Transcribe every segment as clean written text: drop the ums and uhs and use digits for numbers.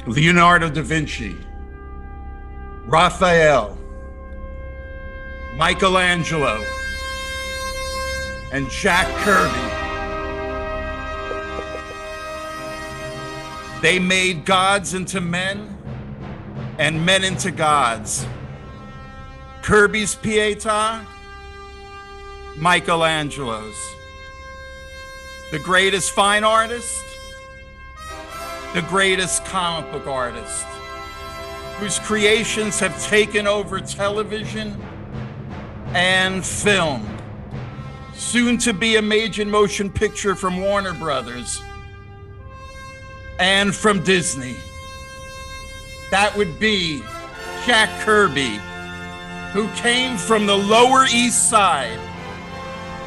Leonardo da Vinci, Raphael, Michelangelo, and Jack Kirby. They made gods into men and men into gods. Kirby's Pietà, Michelangelo's. The greatest fine artist, the greatest comic book artist, whose creations have taken over television and film. Soon to be a major motion picture from Warner Brothers and from Disney. That would be Jack Kirby, who came from the Lower East Side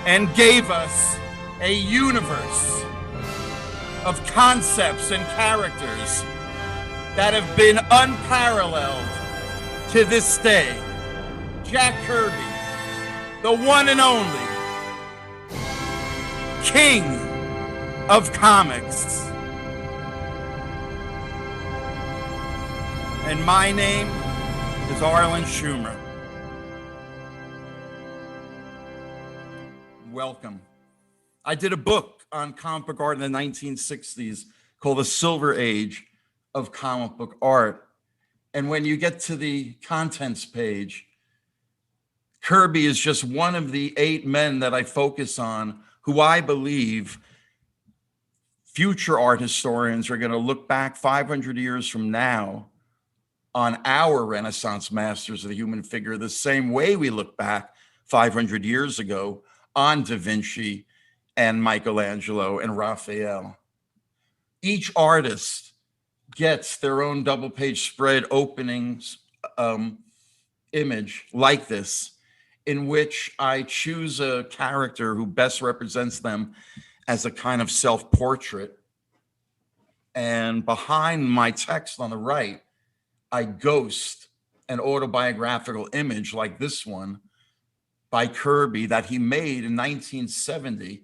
and gave us a universe of concepts and characters that have been unparalleled to this day. Jack Kirby, the one and only king of comics. And my name is Arlen Schumer. Welcome. I did a book on comic book art in the 1960s called The Silver Age of Comic Book Art. And when you get to the contents page, Kirby is just one of the 8 men that I focus on who I believe future art historians are going to look back 500 years from now on our Renaissance masters of the human figure the same way we look back 500 years ago on Da Vinci and Michelangelo and Raphael. Each artist gets their own double-page spread openings image like this, in which I choose a character who best represents them as a kind of self-portrait. And behind my text on the right, I ghost an autobiographical image like this one by Kirby that he made in 1970,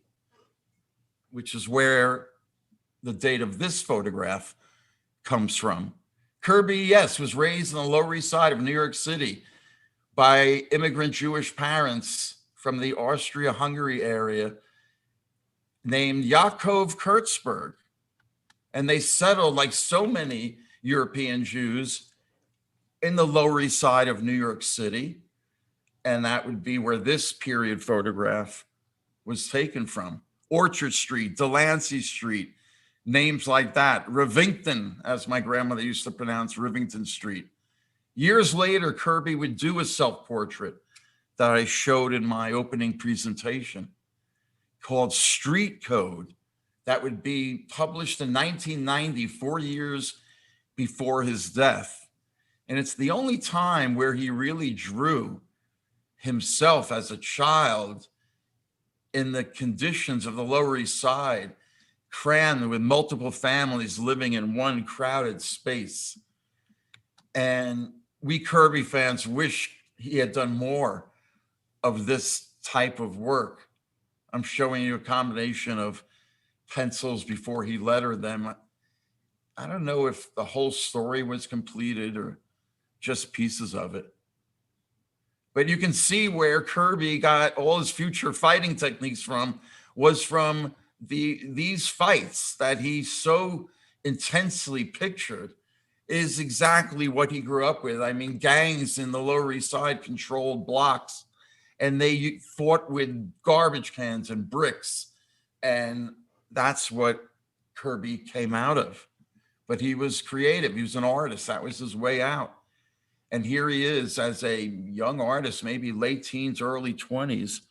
which is where the date of this photograph comes from. Kirby, yes, was raised on the Lower East Side of New York City by immigrant Jewish parents from the Austria-Hungary area named Yaakov Kurtzberg. And they settled, like so many European Jews, in the Lower East Side of New York City. And that would be where this period photograph was taken from. Orchard Street, Delancey Street, names like that. Rivington, as my grandmother used to pronounce Rivington Street. Years later, Kirby would do a self-portrait that I showed in my opening presentation called Street Code, that would be published in 1990, 4 years before his death. And it's the only time where he really drew himself as a child in the conditions of the Lower East Side, crammed with multiple families living in one crowded space. And we Kirby fans wish he had done more of this type of work. I'm showing you a combination of pencils before he lettered them. I don't know if the whole story was completed or just pieces of it. But you can see where Kirby got all his future fighting techniques from was from these fights that he so intensely pictured is exactly what he grew up with. I mean, gangs in the Lower East Side controlled blocks, and they fought with garbage cans and bricks. And that's what Kirby came out of. But he was creative. He was an artist. That was his way out. And here he is as a young artist, maybe late teens, early 20s.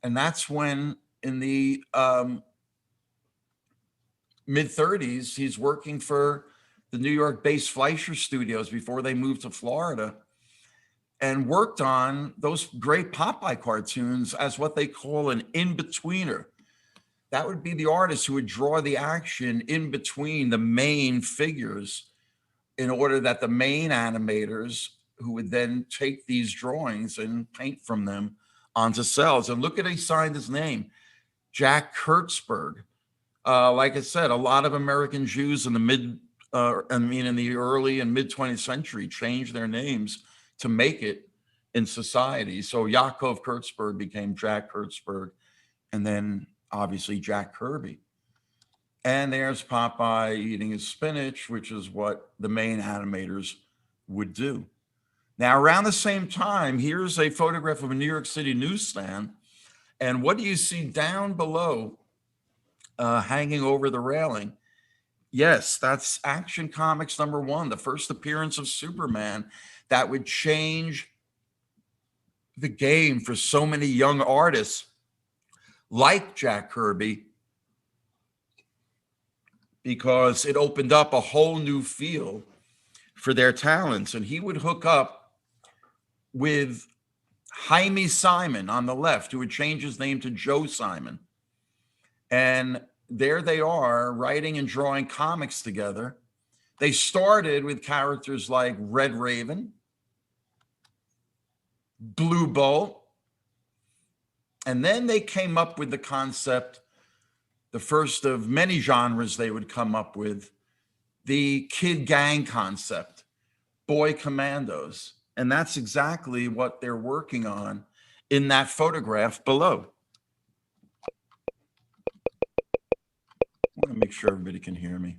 And that's when in the mid-30s, he's working for the New York-based Fleischer Studios before they moved to Florida, and worked on those great Popeye cartoons as what they call an in-betweener. That would be the artist who would draw the action in between the main figures in order that the main animators who would then take these drawings and paint from them onto cells. And look at, he signed his name, Jack Kurtzberg. Like I said, a lot of American Jews in the mid in the early and mid 20th century, changed their names to make it in society. So Yakov Kurtzberg became Jack Kurtzberg, and then obviously Jack Kirby. And there's Popeye eating his spinach, which is what the main animators would do. Now, around the same time, here's a photograph of a New York City newsstand. And what do you see down below, hanging over the railing? Yes, that's Action Comics #1, the first appearance of Superman that would change the game for so many young artists like Jack Kirby, because it opened up a whole new field for their talents. And he would hook up with Jaime Simon on the left, who would change his name to Joe Simon. And there they are, writing and drawing comics together. They started with characters like Red Raven, Blue Bolt, and then they came up with the concept, the first of many genres they would come up with, the kid gang concept, boy commandos. And that's exactly what they're working on in that photograph below. I want to make sure everybody can hear me.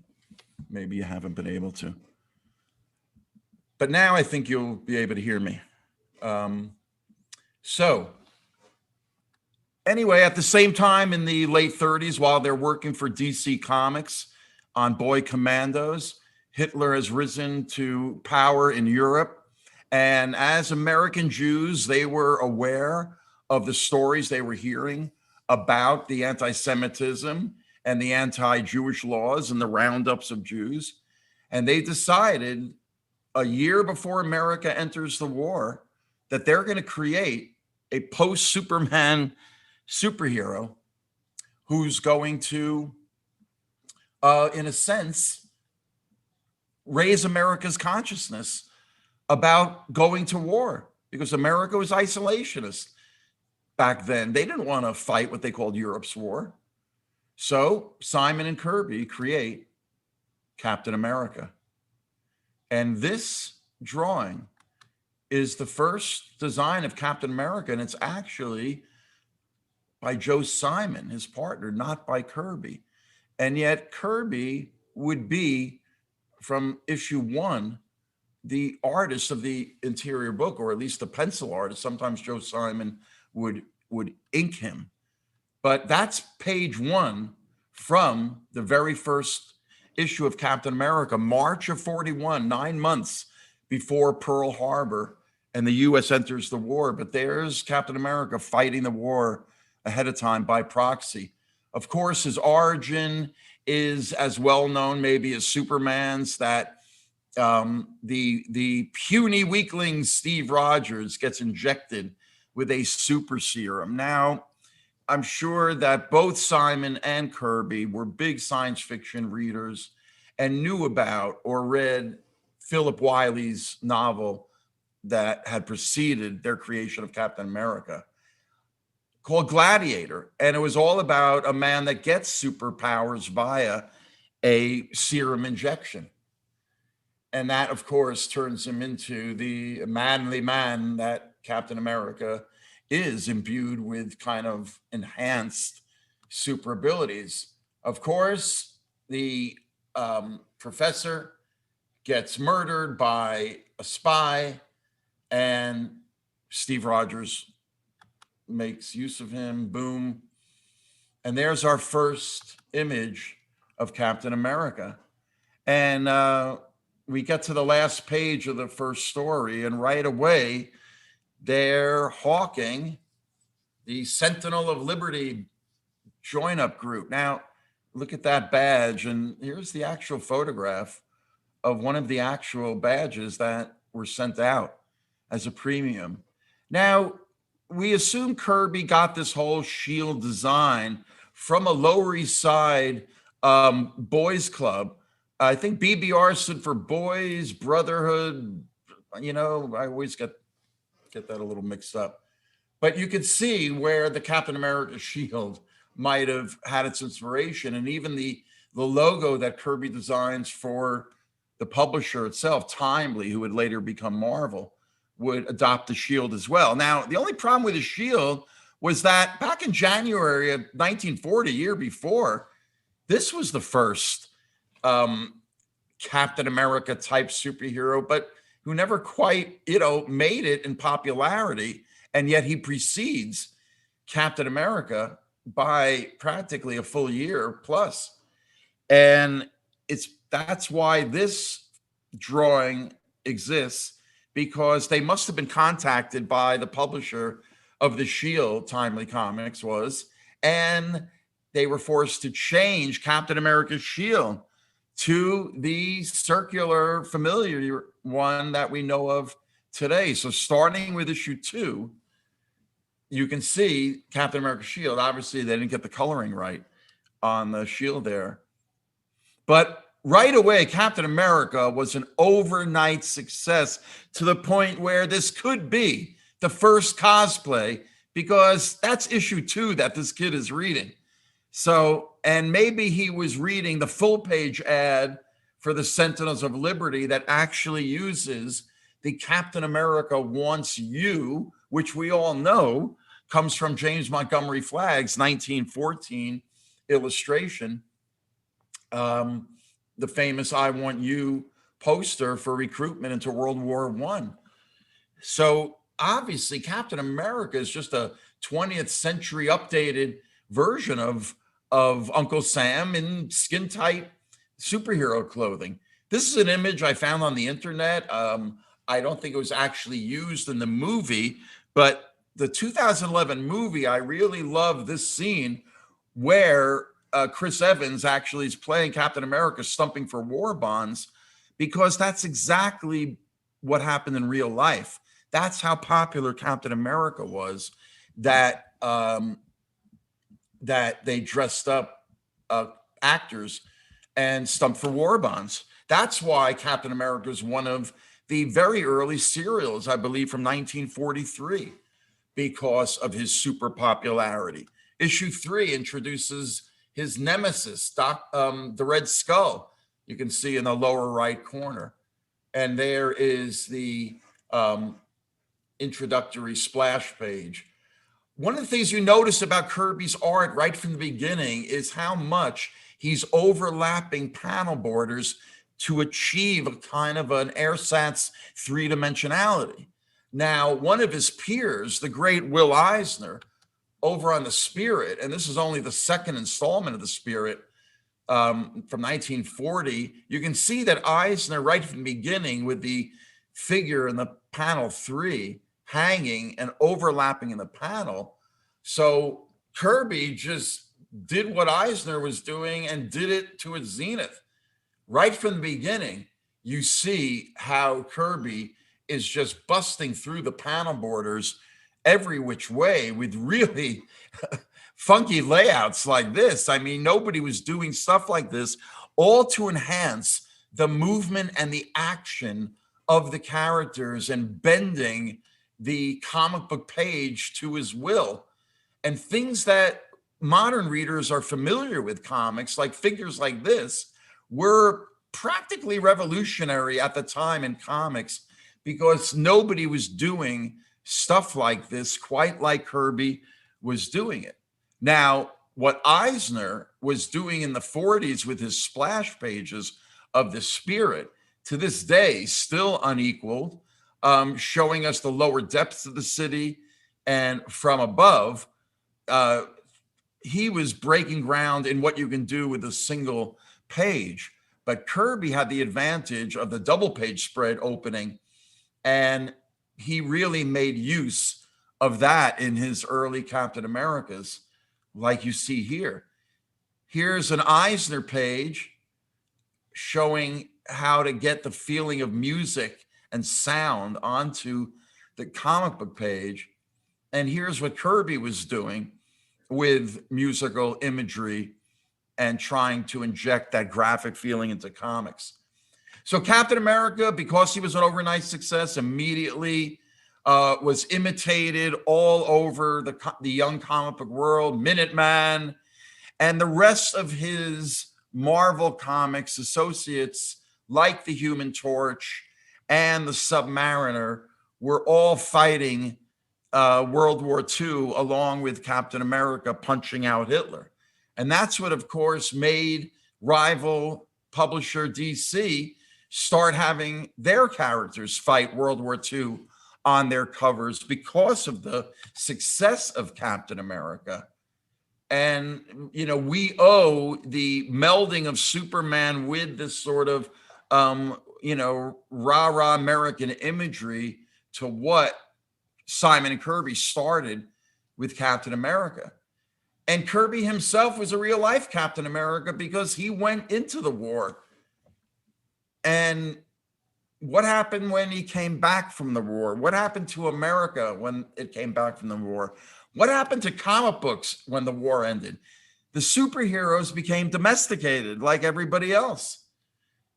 Maybe you haven't been able to. But now I think you'll be able to hear me. So anyway, at the same time in the late 30s, while they're working for DC Comics on Boy Commandos, Hitler has risen to power in Europe. And as American Jews, they were aware of the stories they were hearing about the anti-Semitism and the anti-Jewish laws and the roundups of Jews. And they decided a year before America enters the war that they're going to create a post-Superman superhero who's going to, in a sense, raise America's consciousness about going to war, because America was isolationist back then. They didn't want to fight what they called Europe's war. So Simon and Kirby create Captain America. And this drawing is the first design of Captain America, and it's actually by Joe Simon, his partner, not by Kirby. And yet Kirby would be, from issue 1, the artist of the interior book, or at least the pencil artist. Sometimes Joe Simon would ink him. But that's page 1 from the very first issue of Captain America, March of 41, 9 months before Pearl Harbor and the U.S. enters the war. But there's Captain America fighting the war ahead of time by proxy. Of course, his origin is as well known maybe as Superman's, that the puny weakling Steve Rogers gets injected with a super serum. Now, I'm sure that both Simon and Kirby were big science fiction readers and knew about or read Philip Wiley's novel that had preceded their creation of Captain America, called Gladiator. And it was all about a man that gets superpowers via a serum injection. And that, of course, turns him into the manly man that Captain America is, imbued with kind of enhanced super abilities. Of course, the professor gets murdered by a spy, and Steve Rogers makes use of him. Boom. And there's our first image of Captain America. And we get to the last page of the first story, and right away, they're hawking the Sentinel of Liberty join-up group. Now, look at that badge, and here's the actual photograph of one of the actual badges that were sent out as a premium. Now, we assume Kirby got this whole shield design from a Lower East Side boys club. I think BBR stood for Boys Brotherhood. You know, I always get that a little mixed up. But you could see where the Captain America shield might have had its inspiration. And even the logo that Kirby designs for the publisher itself, Timely, who would later become Marvel, would adopt the Shield as well. Now, the only problem with the Shield was that back in January of 1940, a year before, this was the first Captain America type superhero, but who never quite, made it in popularity. And yet he precedes Captain America by practically a full year plus. And that's why this drawing exists, because they must have been contacted by the publisher of the Shield, Timely Comics was, and they were forced to change Captain America's shield to the circular, familiar one that we know of today. So starting with issue 2, you can see Captain America's shield. Obviously, they didn't get the coloring right on the shield there. But right away, Captain America was an overnight success, to the point where this could be the first cosplay, because that's issue 2 that this kid is reading. So, and maybe he was reading the full page ad for the Sentinels of Liberty that actually uses the Captain America Wants You, which we all know comes from James Montgomery Flagg's 1914 illustration, the famous I Want You poster for recruitment into World War I. So obviously Captain America is just a 20th century updated version of Uncle Sam in skin tight superhero clothing. This is an image I found on the internet. I don't think it was actually used in the movie, but the 2011 movie, I really love this scene where Chris Evans actually is playing Captain America stumping for war bonds, because that's exactly what happened in real life. That's how popular Captain America was, that they dressed up actors and stumped for war bonds. That's why Captain America is one of the very early serials, I believe, from 1943, because of his super popularity. Issue 3 introduces his nemesis, the Red Skull. You can see in the lower right corner. And there is the introductory splash page. One of the things you notice about Kirby's art right from the beginning is how much he's overlapping panel borders to achieve a kind of an ersatz three-dimensionality. Now, one of his peers, the great Will Eisner, over on The Spirit, and this is only the second installment of The Spirit from 1940, you can see that Eisner, right from the beginning, with the figure in the panel 3 hanging and overlapping in the panel. So Kirby just did what Eisner was doing and did it to its zenith. Right from the beginning, you see how Kirby is just busting through the panel borders every which way with really funky layouts like this. I mean, nobody was doing stuff like this, all to enhance the movement and the action of the characters and bending the comic book page to his will. And things that modern readers are familiar with comics, like figures like this, were practically revolutionary at the time in comics, because nobody was doing stuff like this quite like Kirby was doing it. Now, what Eisner was doing in the 40s with his splash pages of The Spirit, to this day, still unequaled, showing us the lower depths of the city and from above, he was breaking ground in what you can do with a single page. But Kirby had the advantage of the double page spread opening, and he really made use of that in his early Captain Americas, like you see here. Here's an Eisner page showing how to get the feeling of music and sound onto the comic book page. And here's what Kirby was doing with musical imagery and trying to inject that graphic feeling into comics. So Captain America, because he was an overnight success, immediately was imitated all over the young comic book world. Minuteman and the rest of his Marvel Comics associates like the Human Torch and the Submariner, were all fighting World War II along with Captain America punching out Hitler. And that's what, of course, made rival publisher DC start having their characters fight World War II on their covers because of the success of Captain America. And, you know, we owe the melding of Superman with this sort of, you know, rah-rah American imagery to what Simon and Kirby started with Captain America. And Kirby himself was a real life Captain America because he went into the war. And what happened when he came back from the war? What happened to America when it came back from the war? What happened to comic books when the war ended? The superheroes became domesticated like everybody else.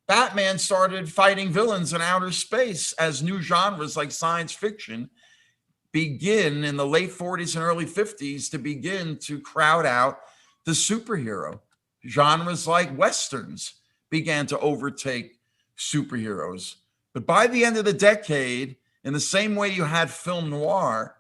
Batman started fighting villains in outer space as new genres like science fiction begin in the late 40s and early 50s to begin to crowd out the superhero. Genres like Westerns began to overtake superheroes. But by the end of the decade, in the same way you had film noir,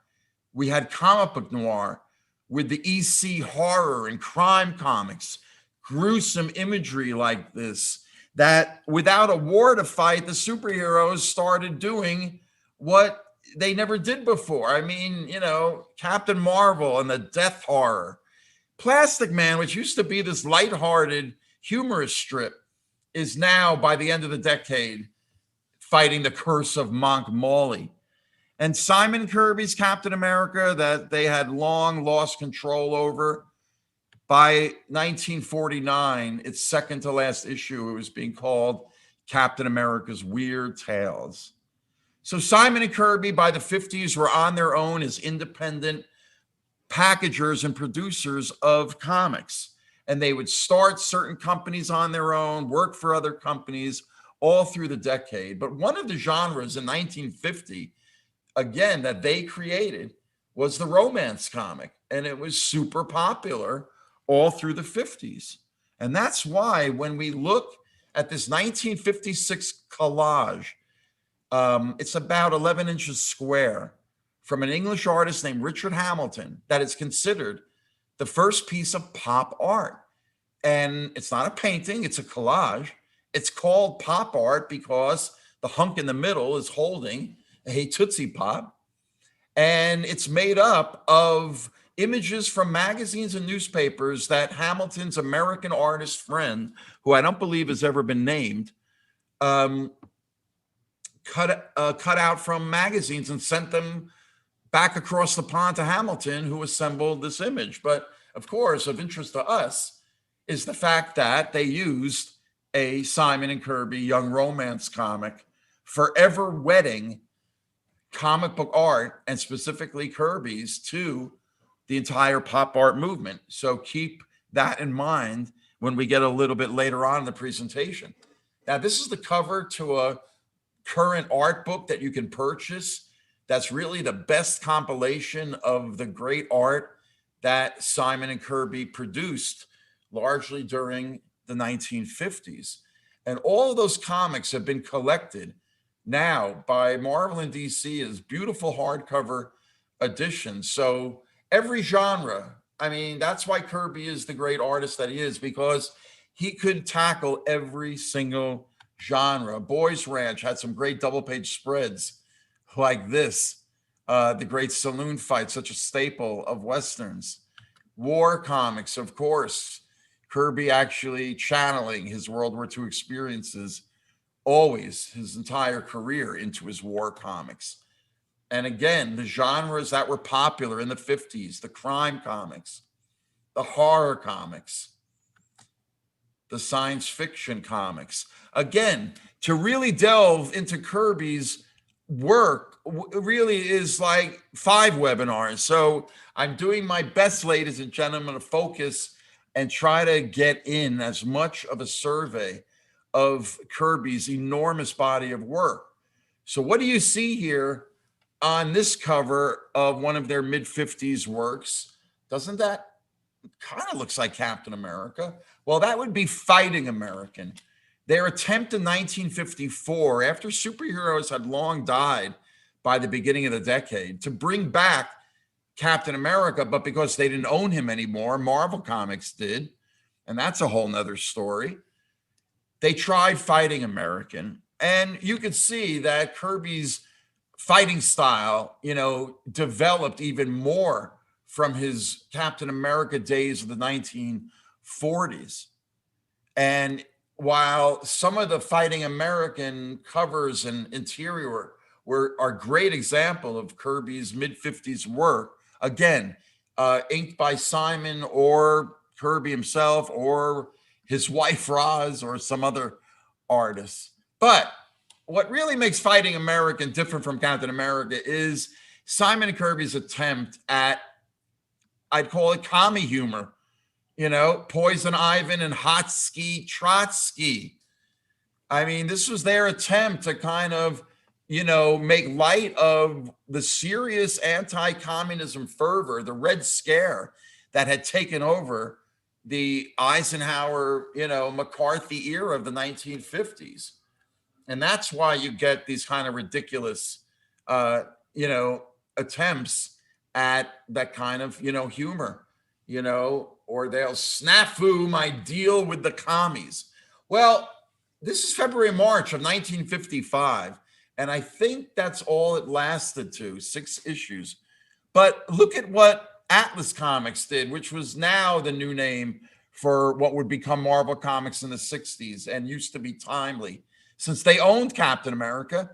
we had comic book noir with the EC horror and crime comics, gruesome imagery like this, that without a war to fight, the superheroes started doing what they never did before. I mean, you know, Captain Marvel and the death horror. Plastic Man, which used to be this lighthearted, humorous strip, is now, by the end of the decade, fighting the curse of Monk Molly. And Simon Kirby's Captain America, that they had long lost control over, by 1949, its second to last issue, it was being called Captain America's Weird Tales. So Simon and Kirby by the 50s were on their own as independent packagers and producers of comics. And they would start certain companies on their own, work for other companies all through the decade. But one of the genres in 1950, again, that they created was the romance comic. And it was super popular all through the 50s. And that's why when we look at this 1956 collage, it's about 11 inches square from an English artist named Richard Hamilton, that is considered the first piece of pop art. And it's not a painting, it's a collage. It's called pop art because the hunk in the middle is holding a Tootsie Pop. And it's made up of images from magazines and newspapers that Hamilton's American artist friend, who I don't believe has ever been named, cut out from magazines and sent them back across the pond to Hamilton, who assembled this image. But of course, of interest to us is the fact that they used a Simon and Kirby young romance comic, forever wedding comic book art, and specifically Kirby's, to the entire pop art movement. So keep that in mind when we get a little bit later on in the presentation. Now, this is the cover to a current art book that you can purchase. That's really the best compilation of the great art that Simon and Kirby produced largely during the 1950s. And all of those comics have been collected now by Marvel and DC as beautiful hardcover editions. So every genre, I mean, that's why Kirby is the great artist that he is, because he could tackle every single genre. Boys Ranch had some great double page spreads like this. The great saloon fight, such a staple of Westerns. War comics, of course, Kirby actually channeling his World War II experiences always, his entire career, into his war comics. And again, the genres that were popular in the 50s, the crime comics, the horror comics, the science fiction comics. Again, to really delve into Kirby's work really is like 5 webinars. So I'm doing my best, ladies and gentlemen, to focus and try to get in as much of a survey of Kirby's enormous body of work. So what do you see here on this cover of one of their mid-50s works? Doesn't that kind of looks like Captain America? Well, that would be Fighting American. Their attempt in 1954, after superheroes had long died by the beginning of the decade, to bring back Captain America, but because they didn't own him anymore, Marvel Comics did, and that's a whole nother story. They tried fighting American, and you could see that Kirby's fighting style, developed even more from his Captain America days of the 1940s. And while some of the Fighting American covers and interior are great example of Kirby's mid-50s work, again, inked by Simon or Kirby himself or his wife Roz or some other artists. But what really makes Fighting American different from Captain America is Simon and Kirby's attempt at, I'd call it commie humor, Poison Ivan and Hot Ski Trotsky. I mean, this was their attempt to kind of, make light of the serious anti-communism fervor, the Red Scare that had taken over the Eisenhower, McCarthy era of the 1950s. And that's why you get these kind of ridiculous, attempts at that kind of, humor, or they'll snafu my deal with the commies. Well, this is February, March of 1955. And I think that's all it lasted to, 6 issues. But look at what Atlas Comics did, which was now the new name for what would become Marvel Comics in the 60s and used to be Timely. Since they owned Captain America,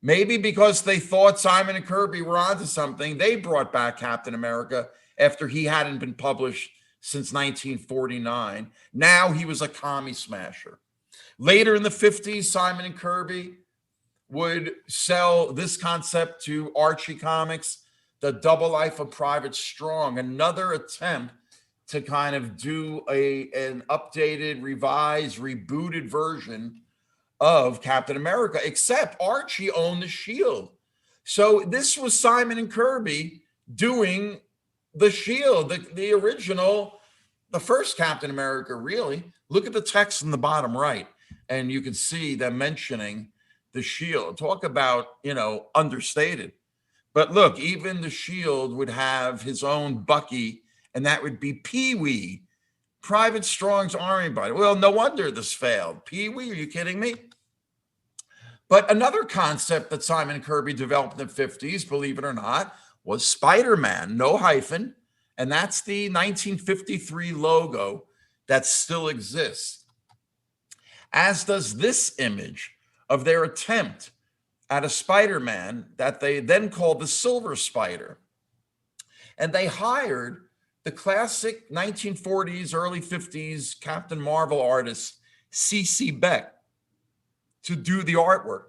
maybe because they thought Simon and Kirby were onto something, they brought back Captain America after he hadn't been published since 1949. Now he was a commie smasher. Later in the 50s, Simon and Kirby would sell this concept to Archie Comics, The Double Life of Private Strong, another attempt to kind of do an updated, revised, rebooted version of Captain America, except Archie owned the Shield. So this was Simon and Kirby doing the Shield, the original, the first Captain America, really. Look at the text in the bottom right, and you can see them mentioning the Shield. Talk about, understated. But look, even the Shield would have his own Bucky, and that would be Pee-wee, Private Strong's army buddy. Well, no wonder this failed. Pee-wee, are you kidding me? But another concept that Simon and Kirby developed in the 50s, believe it or not, was Spider-Man, no hyphen. And that's the 1953 logo that still exists. As does this image of their attempt at a Spider-Man that they then called the Silver Spider. And they hired the classic 1940s, early 50s Captain Marvel artist, C.C. Beck, to do the artwork.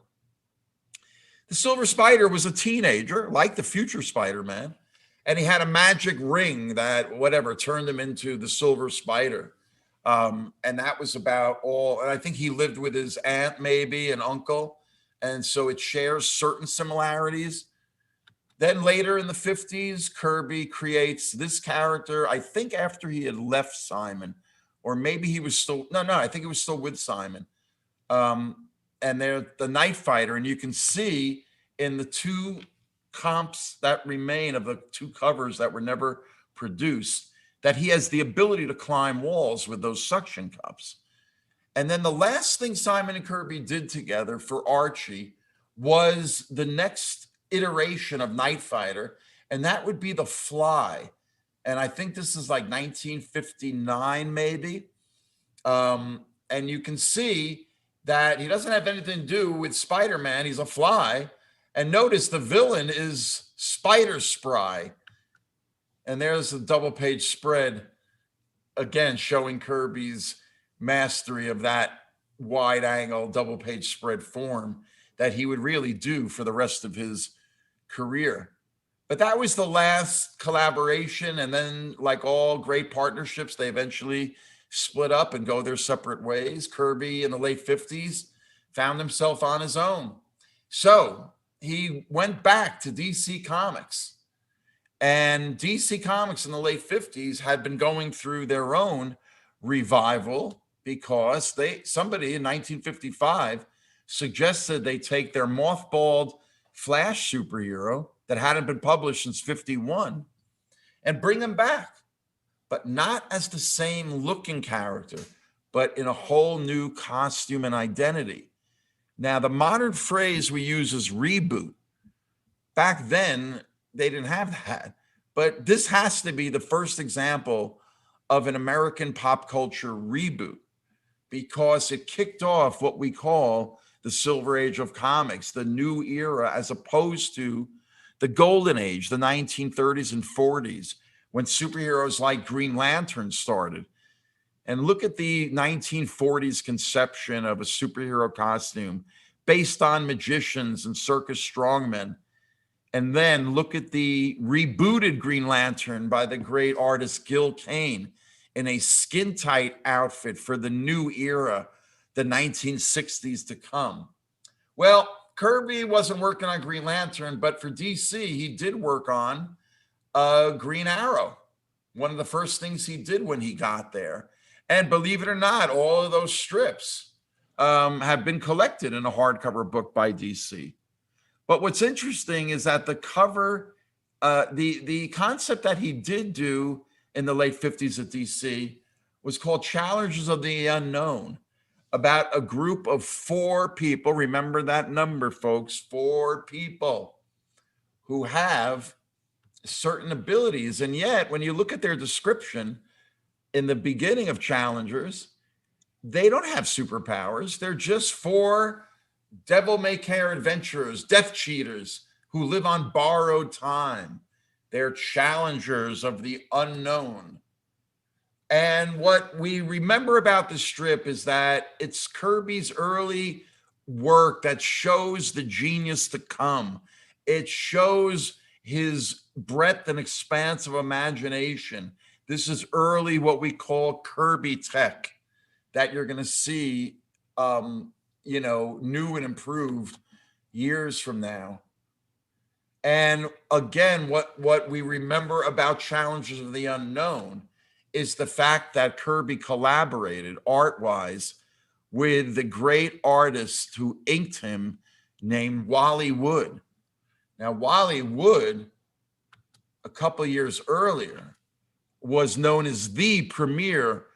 The Silver Spider was a teenager, like the future Spider-Man, and he had a magic ring that, turned him into the Silver Spider. And that was about all. And I think he lived with his aunt, maybe, and uncle. And so it shares certain similarities. Then later in the 50s, Kirby creates this character, I think after he had left Simon, or maybe he was still, I think he was still with Simon. And they're the Night Fighter. And you can see in the 2 comps that remain of the 2 covers that were never produced, that he has the ability to climb walls with those suction cups. And then the last thing Simon and Kirby did together for Archie was the next iteration of Night Fighter, and that would be the Fly. And I think this is like 1959, maybe. And you can see that he doesn't have anything to do with Spider-Man. He's a fly. And notice the villain is Spider Spry. And there's a double-page spread, again, showing Kirby's mastery of that wide-angle double-page spread form that he would really do for the rest of his career. But that was the last collaboration. And then, like all great partnerships, they eventually split up and go their separate ways. Kirby in the late 50s found himself on his own. So he went back to DC Comics. And DC Comics in the late 50s had been going through their own revival because somebody in 1955 suggested they take their mothballed Flash superhero that hadn't been published since 51 and bring him back, but not as the same looking character, but in a whole new costume and identity. Now, the modern phrase we use is reboot. Back then, they didn't have that, but this has to be the first example of an American pop culture reboot, because it kicked off what we call the Silver Age of comics, the new era, as opposed to the Golden Age, the 1930s and 40s, when superheroes like Green Lantern started. And look at the 1940s conception of a superhero costume based on magicians and circus strongmen. And then look at the rebooted Green Lantern by the great artist Gil Kane in a skin-tight outfit for the new era, the 1960s to come. Well, Kirby wasn't working on Green Lantern, but for DC, he did work on Green Arrow, one of the first things he did when he got there. And believe it or not, all of those strips have been collected in a hardcover book by DC. But what's interesting is that the cover, the concept that he did do in the late 50s at DC was called Challengers of the Unknown, about a group of 4 people. Remember that number, folks, 4 people who have certain abilities. And yet, when you look at their description in the beginning of Challengers, they don't have superpowers. They're just 4 devil-may-care adventurers, death cheaters who live on borrowed time. They're challengers of the unknown. And what we remember about the strip is that it's Kirby's early work that shows the genius to come. It shows his breadth and expanse of imagination. This is early what we call Kirby tech that you're going to see, new and improved years from now. And again, what we remember about Challengers of the Unknown is the fact that Kirby collaborated art-wise with the great artist who inked him named Wally Wood. Now, Wally Wood, a couple years earlier, was known as the premier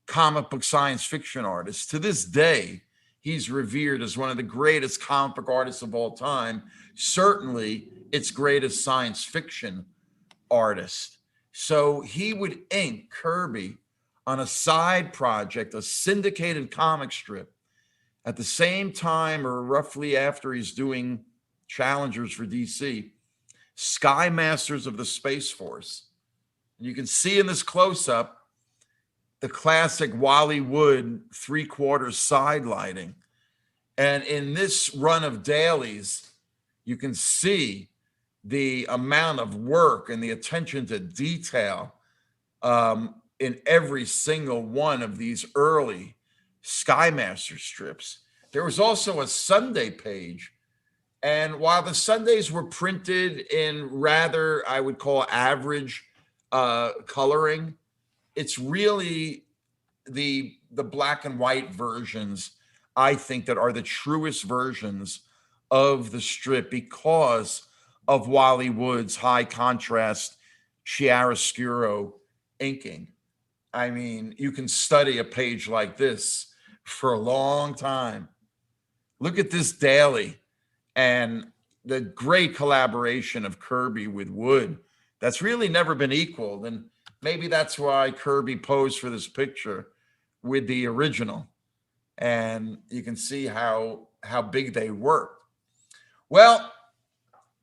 comic book science fiction artist. To this day, he's revered as one of the greatest comic book artists of all time, certainly its greatest science fiction artist. So he would ink Kirby on a side project, a syndicated comic strip, at the same time or roughly after he's doing Challengers for DC, Sky Masters of the Space Force. And you can see in this close-up the classic Wally Wood 3/4 side lighting. And in this run of dailies, you can see the amount of work and the attention to detail in every single one of these early Sky Master strips. There was also a Sunday page. And while the Sundays were printed in rather, I would call, average coloring, it's really the black and white versions, I think, that are the truest versions of the strip because of Wally Wood's high contrast chiaroscuro inking. I mean, you can study a page like this for a long time. Look at this daily and the great collaboration of Kirby with Wood that's really never been equaled. And maybe that's why Kirby posed for this picture with the original. And you can see how big they worked. Well,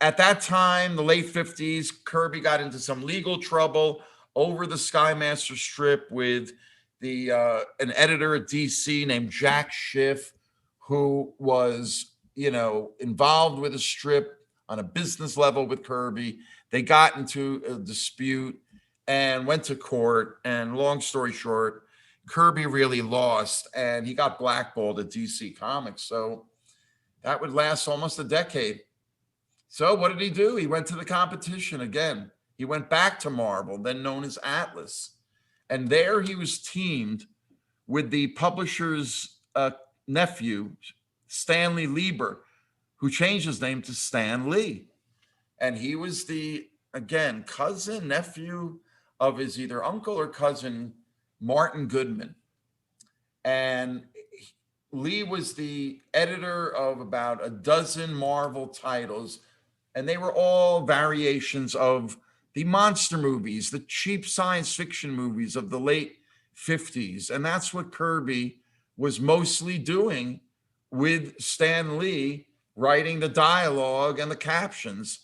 at that time, the late 50s, Kirby got into some legal trouble over the Sky Master strip with an editor at DC named Jack Schiff, who was, involved with the strip on a business level with Kirby. They got into a dispute and went to court. And long story short, Kirby really lost and he got blackballed at DC Comics. So that would last almost a decade. So what did he do? He went to the competition again. He went back to Marvel, then known as Atlas. And there he was teamed with the publisher's nephew, Stanley Lieber, who changed his name to Stan Lee. And he was the, again, cousin, nephew of his either uncle or cousin, Martin Goodman. And Lee was the editor of about a dozen Marvel titles, and they were all variations of the monster movies, the cheap science fiction movies of the late 50s. And that's what Kirby was mostly doing, with Stan Lee writing the dialogue and the captions.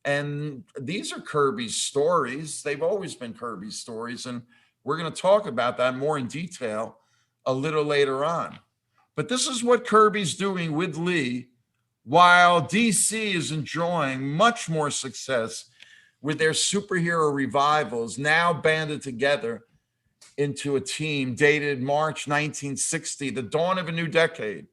And these are Kirby's stories. They've always been Kirby's stories. And we're going to talk about that more in detail a little later on. But this is what Kirby's doing with Lee, while DC is enjoying much more success with their superhero revivals, now banded together into a team dated March 1960, the dawn of a new decade.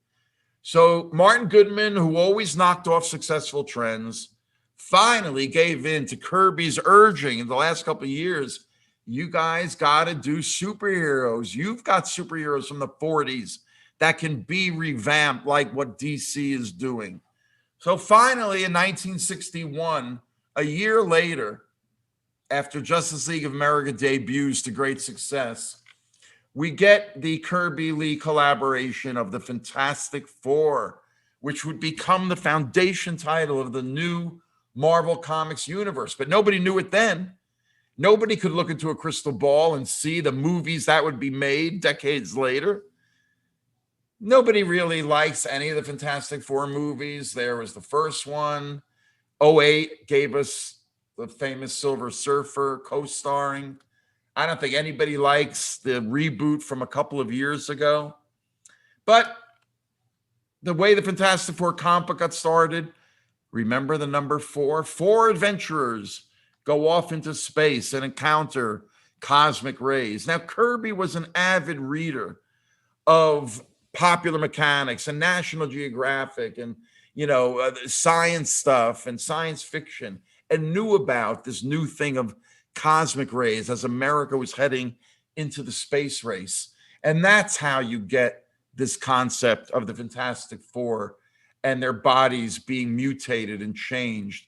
So Martin Goodman, who always knocked off successful trends, finally gave in to Kirby's urging in the last couple of years. You guys got to do superheroes. You've got superheroes from the 40s that can be revamped like what DC is doing. So finally, in 1961, a year later, after Justice League of America debuts to great success, we get the Kirby-Lee collaboration of the Fantastic Four, which would become the foundation title of the new Marvel Comics universe. But nobody knew it then. Nobody could look into a crystal ball and see the movies that would be made decades later. Nobody really likes any of the Fantastic Four movies. There was the first one. 2008 gave us the famous Silver Surfer co-starring. I don't think anybody likes the reboot from a couple of years ago. But the way the Fantastic Four comic book got started, remember the number 4? 4 adventurers go off into space and encounter cosmic rays. Now, Kirby was an avid reader of Popular Mechanics and National Geographic and, science stuff and science fiction, and knew about this new thing of cosmic rays as America was heading into the space race. And that's how you get this concept of the Fantastic Four and their bodies being mutated and changed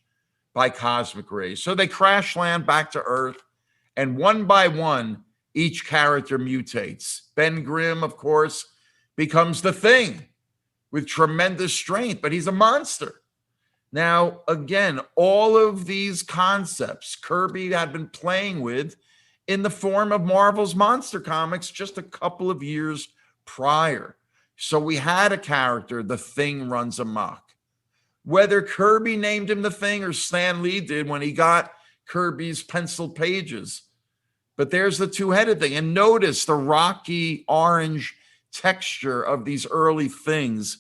by cosmic rays. So they crash land back to Earth, and one by one, each character mutates. Ben Grimm, of course, becomes the Thing with tremendous strength, but he's a monster. Now, again, all of these concepts Kirby had been playing with in the form of Marvel's Monster Comics just a couple of years prior. So we had a character, the Thing runs amok. Whether Kirby named him the Thing or Stan Lee did when he got Kirby's pencil pages. But there's the two-headed thing. And notice the rocky orange texture of these early Things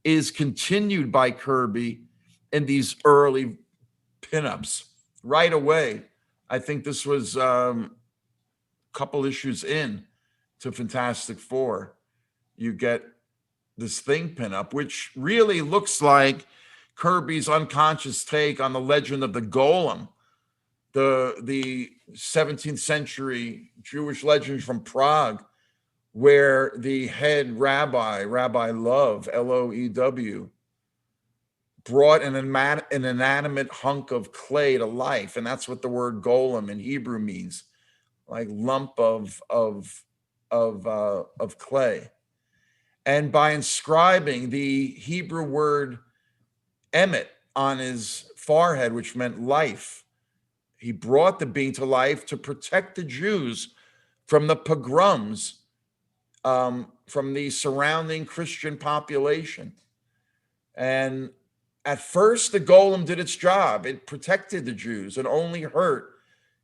is continued by Kirby in these early pinups. Right away, I think this was a couple issues in to Fantastic Four. You get this Thing pinup, which really looks like Kirby's unconscious take on the legend of the Golem, the 17th century Jewish legend from Prague, where the head rabbi, Rabbi Love, L-O-E-W, brought an inanimate hunk of clay to life. And that's what the word golem in Hebrew means, like lump of clay. And by inscribing the Hebrew word emet on his forehead, which meant life, he brought the being to life to protect the Jews from the pogroms from the surrounding Christian population. And at first, the golem did its job. It protected the Jews and only hurt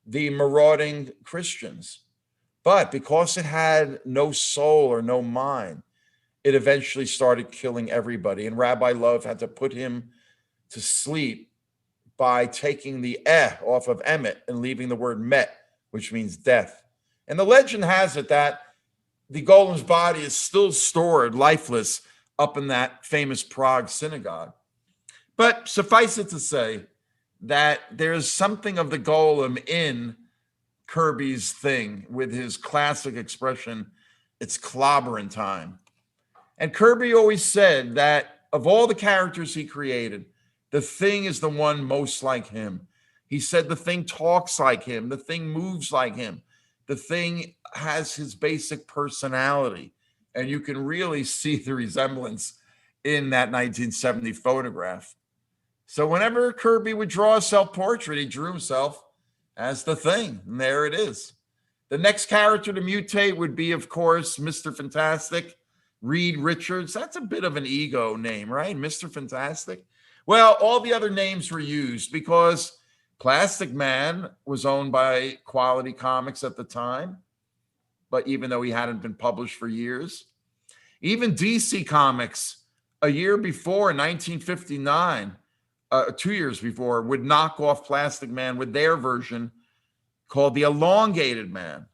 the marauding Christians. But because it had no soul or no mind, it eventually started killing everybody. And Rabbi Love had to put him to sleep by taking the off of emet and leaving the word met, which means death. And the legend has it that the golem's body is still stored lifeless up in that famous Prague synagogue. But suffice it to say that there's something of the golem in Kirby's Thing with his classic expression, It's clobbering time. And Kirby always said that of all the characters he created, the Thing is the one most like him. He said the Thing talks like him. The Thing moves like him. The Thing has his basic personality. And you can really see the resemblance in that 1970 photograph. So whenever Kirby would draw a self-portrait, he drew himself as the Thing. And there it is. The next character to mutate would be, of course, Mr. Fantastic, Reed Richards. That's a bit of an ego name, right? Mr. Fantastic. Well, all the other names were used because Plastic Man was owned by Quality Comics at the time, but even though he hadn't been published for years. Even DC Comics, a year before, in 1959, 2 years before, would knock off Plastic Man with their version called the Elongated Man.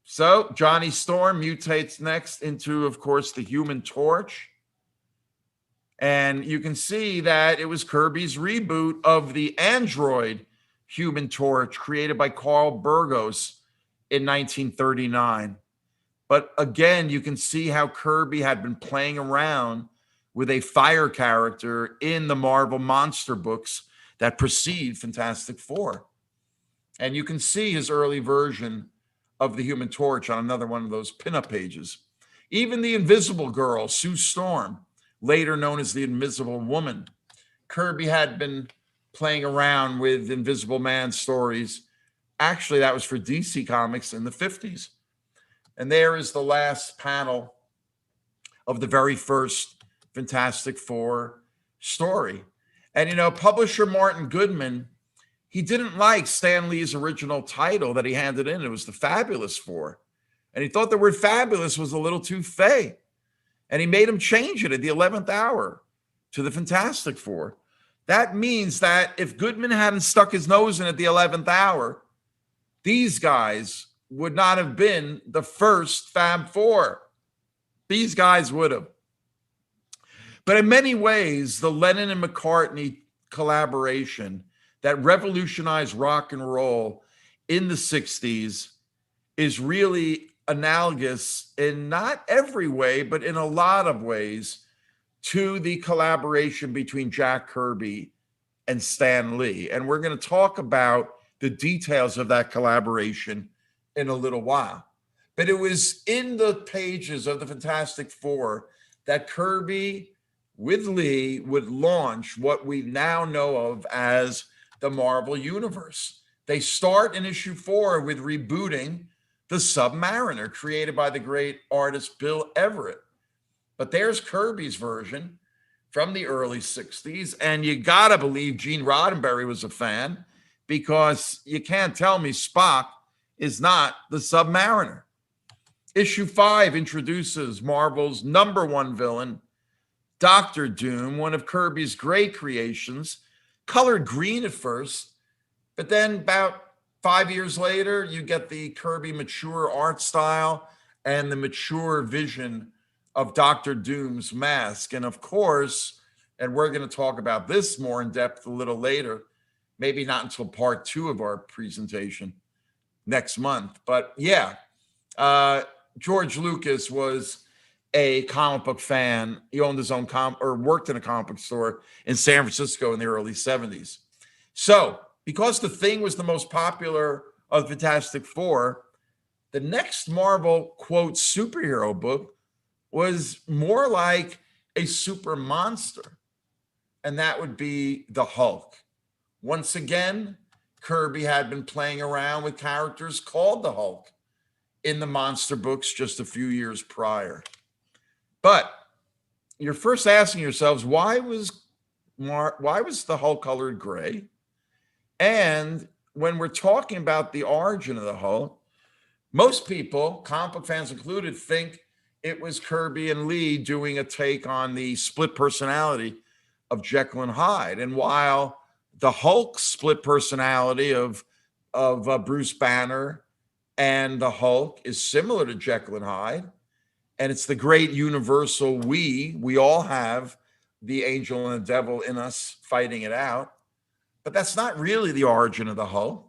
So Johnny Storm mutates next into, of course, the Human Torch. And you can see that it was Kirby's reboot of the android Human Torch created by Carl Burgos in 1939. But again, you can see how Kirby had been playing around with a fire character in the Marvel monster books that precede Fantastic Four. And you can see his early version of the Human Torch on another one of those pinup pages. Even the Invisible Girl, Sue Storm, later known as the Invisible Woman. Kirby had been playing around with Invisible Man stories. Actually, that was for DC Comics in the 50s. And there is the last panel of the very first Fantastic Four story. And, you know, publisher Martin Goodman, he didn't like Stan Lee's original title that he handed in. It was the Fabulous Four. And he thought the word fabulous was a little too fey. And he made him change it at the 11th hour to the Fantastic Four. That means that if Goodman hadn't stuck his nose in at the 11th hour, these guys would not have been the first Fab Four. These guys would have. But in many ways, the Lennon and McCartney collaboration that revolutionized rock and roll in the 60s is really analogous in not every way, but in a lot of ways to the collaboration between Jack Kirby and Stan Lee. And we're going to talk about the details of that collaboration in a little while. But it was in the pages of the Fantastic Four that Kirby with Lee would launch what we now know of as the Marvel Universe. They start in issue 4 with rebooting the Submariner, created by the great artist Bill Everett. But there's Kirby's version from the early 60s. And you gotta believe Gene Roddenberry was a fan, because you can't tell me Spock is not the Submariner. Issue 5 introduces Marvel's #1 villain, Dr. Doom, one of Kirby's great creations, colored green at first, but then about 5 years later, you get the Kirby mature art style and the mature vision of Dr. Doom's mask. And of course, and we're going to talk about this more in depth a little later, maybe not until part 2 of our presentation next month. But yeah, George Lucas was a comic book fan. He owned his own worked in a comic book store in San Francisco in the early 70s. So because The Thing was the most popular of the Fantastic Four, the next Marvel, quote, superhero book was more like a super monster. And that would be the Hulk. Once again, Kirby had been playing around with characters called the Hulk in the monster books just a few years prior. But you're first asking yourselves, why was the Hulk colored gray? And when we're talking about the origin of the Hulk, most people, comic book fans included, think it was Kirby and Lee doing a take on the split personality of Jekyll and Hyde. And while the Hulk split personality of Bruce Banner and the Hulk is similar to Jekyll and Hyde, and it's the great universal we all have the angel and the devil in us fighting it out. But that's not really the origin of the Hulk.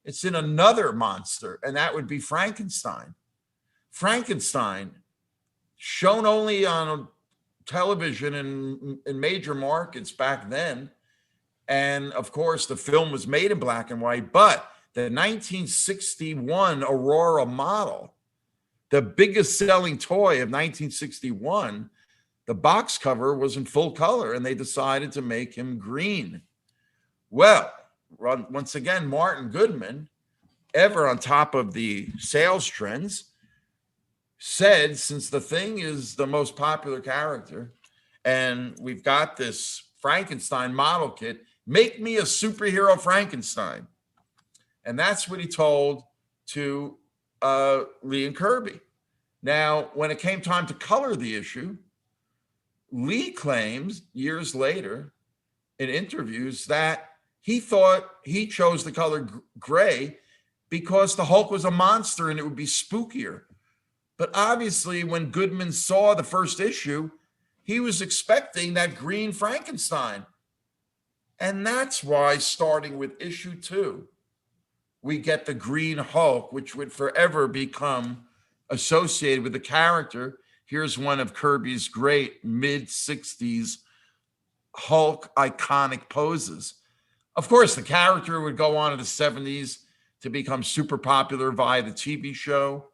It's in another monster, and that would be Frankenstein. Frankenstein, shown only on television in major markets back then. And of course, the film was made in black and white, but the 1961 Aurora model, the biggest selling toy of 1961, the box cover was in full color, and they decided to make him green. Well, once again, Martin Goodman, ever on top of the sales trends, said, since the Thing is the most popular character, and we've got this Frankenstein model kit, make me a superhero Frankenstein. And that's what he told to Lee and Kirby. Now, when it came time to color the issue, Lee claims years later in interviews that he thought he chose the color gray because the Hulk was a monster and it would be spookier. But obviously, when Goodman saw the first issue, he was expecting that green Frankenstein. And that's why, starting with issue 2, we get the Green Hulk, which would forever become associated with the character. Here's one of Kirby's great mid-60s Hulk iconic poses. Of course, the character would go on in the 70s to become super popular via the TV show,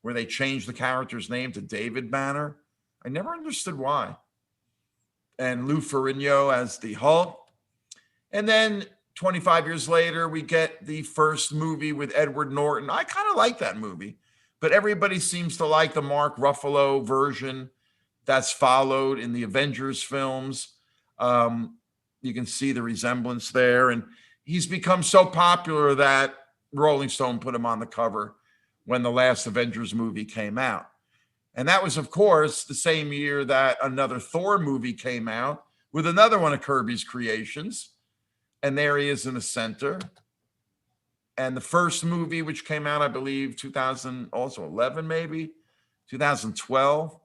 where they changed the character's name to David Banner. I never understood why. And Lou Ferrigno as the Hulk. And then 25 years later, we get the first movie with Edward Norton. I kind of like that movie, but everybody seems to like the Mark Ruffalo version that's followed in the Avengers films. You can see the resemblance there. And he's become so popular that Rolling Stone put him on the cover when the last Avengers movie came out. And that was, of course, the same year that another Thor movie came out with another one of Kirby's creations. And there he is in the center. And the first movie, which came out, I believe, 2011, maybe 2012.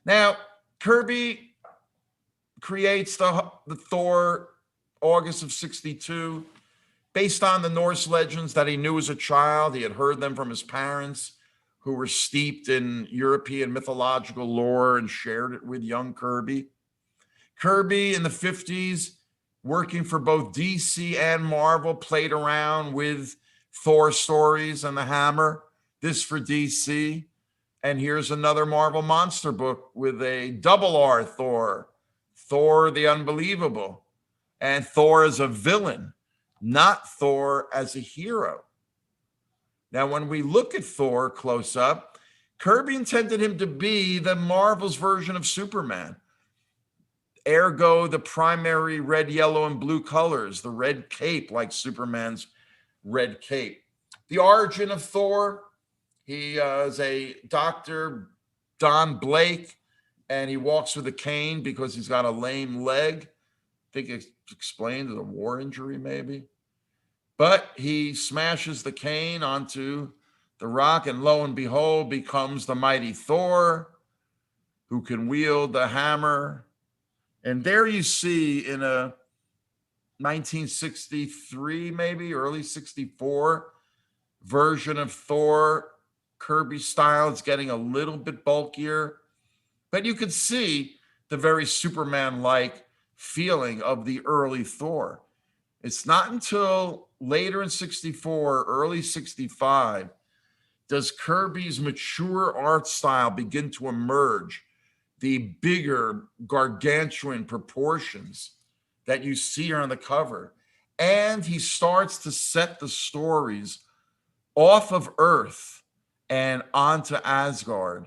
Now, Kirby creates the Thor August of 62, based on the Norse legends that he knew as a child. He had heard them from his parents, who were steeped in European mythological lore and shared it with young Kirby. Kirby in the 50s, working for both DC and Marvel, played around with Thor stories and the Hammer. This for DC. And here's another Marvel monster book with a double R Thor, Thor the Unbelievable, and Thor as a villain, not Thor as a hero. Now, when we look at Thor close up, Kirby intended him to be the Marvel's version of Superman. Ergo, the primary red, yellow, and blue colors, the red cape like Superman's red cape. The origin of Thor, he is a Dr. Don Blake, and he walks with a cane because he's got a lame leg. I think it's explained as a war injury, maybe. But he smashes the cane onto the rock, and lo and behold, becomes the mighty Thor, who can wield the hammer. And there you see in a 1963, maybe early 64 version of Thor, Kirby style. It's getting a little bit bulkier, but you could see the very Superman-like feeling of the early Thor. It's not until later in 64, early 65, does Kirby's mature art style begin to emerge. The bigger, gargantuan proportions that you see on the cover. And he starts to set the stories off of Earth and onto Asgard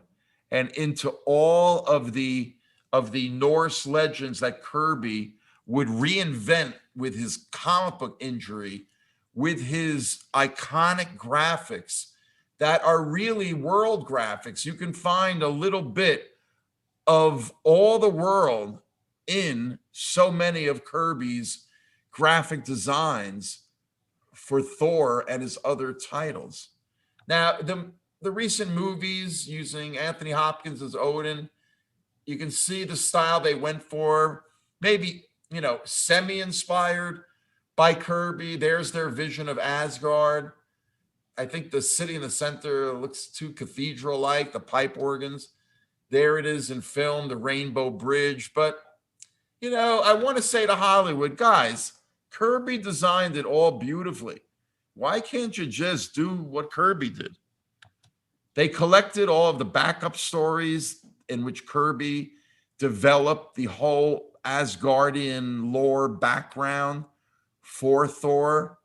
and into all of the Norse legends that Kirby would reinvent with his comic book injury, with his iconic graphics that are really world graphics. You can find a little bit of all the world in so many of Kirby's graphic designs for Thor and his other titles. Now, the recent movies using Anthony Hopkins as Odin, you can see the style they went for, maybe, semi-inspired by Kirby. There's their vision of Asgard. I think the city in the center looks too cathedral-like, the pipe organs. There it is in film, the Rainbow Bridge. But, I want to say to Hollywood, guys, Kirby designed it all beautifully. Why can't you just do what Kirby did? They collected all of the backup stories in which Kirby developed the whole Asgardian lore background for Thor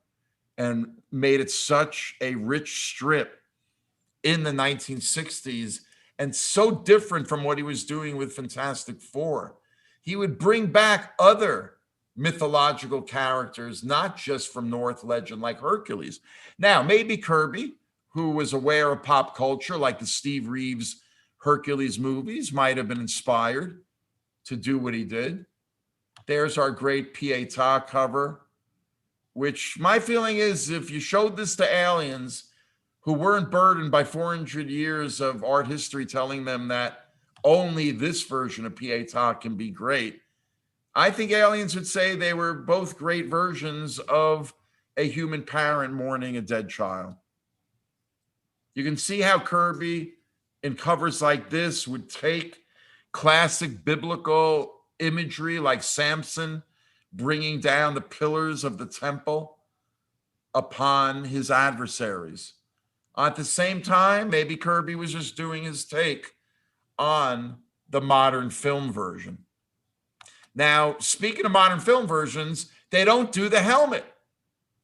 and made it such a rich strip in the 1960s and so different from what he was doing with Fantastic Four. He would bring back other mythological characters, not just from Norse legend like Hercules. Now, maybe Kirby, who was aware of pop culture like the Steve Reeves Hercules movies, might have been inspired to do what he did. There's our great Pietà cover, which my feeling is if you showed this to aliens who weren't burdened by 400 years of art history telling them that only this version of Pietà can be great, I think aliens would say they were both great versions of a human parent mourning a dead child. You can see how Kirby, in covers like this, would take classic biblical imagery like Samson bringing down the pillars of the temple upon his adversaries. At the same time, maybe Kirby was just doing his take on the modern film version. Now, speaking of modern film versions, they don't do the helmet.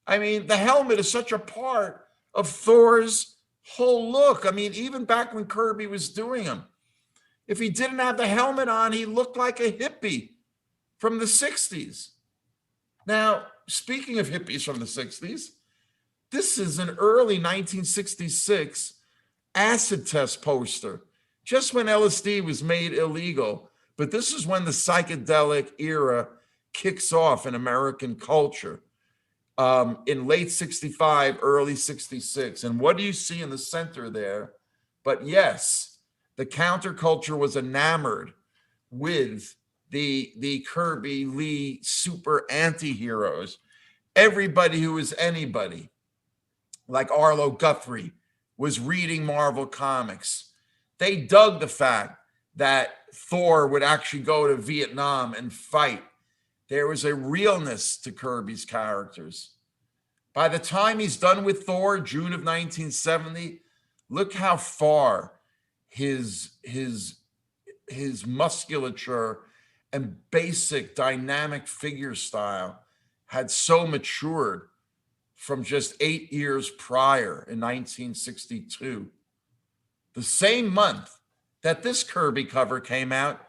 I mean, the helmet is such a part of Thor's whole look. I mean, even back when Kirby was doing them, if he didn't have the helmet on, he looked like a hippie from the 60s. Now, speaking of hippies from the 60s, this is an early 1966 acid test poster, just when LSD was made illegal. But this is when the psychedelic era kicks off in American culture, in late 65, early 66. And what do you see in the center there? But yes, the counterculture was enamored with the Kirby Lee super anti-heroes. Everybody who was anybody, like Arlo Guthrie, was reading Marvel Comics. They dug the fact that Thor would actually go to Vietnam and fight. There was a realness to Kirby's characters. By the time he's done with Thor, June of 1970, look how far his musculature and basic dynamic figure style had so matured from just 8 years prior in 1962. The same month that this Kirby cover came out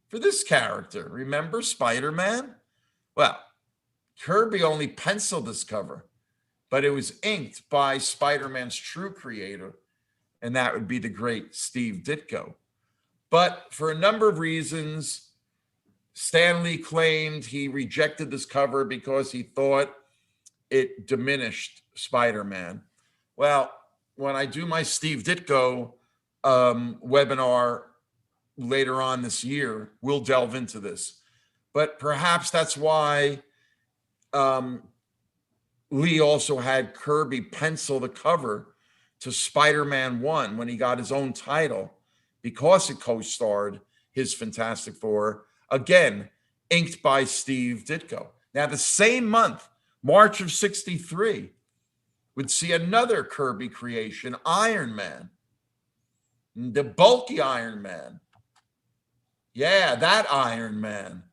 for this character. Remember Spider-Man? Well, Kirby only penciled this cover, but it was inked by Spider-Man's true creator, and that would be the great Steve Ditko. But for a number of reasons, Stan Lee claimed he rejected this cover because he thought it diminished Spider-Man. Well, when I do my Steve Ditko webinar later on this year, we'll delve into this. But perhaps that's why Lee also had Kirby pencil the cover to Spider-Man 1 when he got his own title, because it co-starred his Fantastic Four, again, inked by Steve Ditko. Now, the same month, March of 63, would see another Kirby creation, Iron Man. The bulky Iron Man. Yeah, that Iron Man.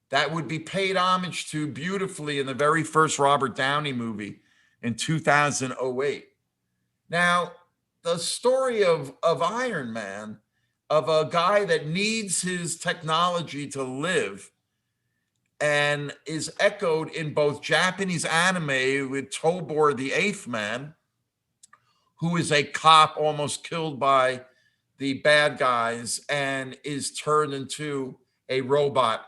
That would be paid homage to beautifully in the very first Robert Downey movie in 2008. Now, the story of Iron Man, of a guy that needs his technology to live, and is echoed in both Japanese anime with Tobor the Eighth Man, who is a cop almost killed by the bad guys and is turned into a robot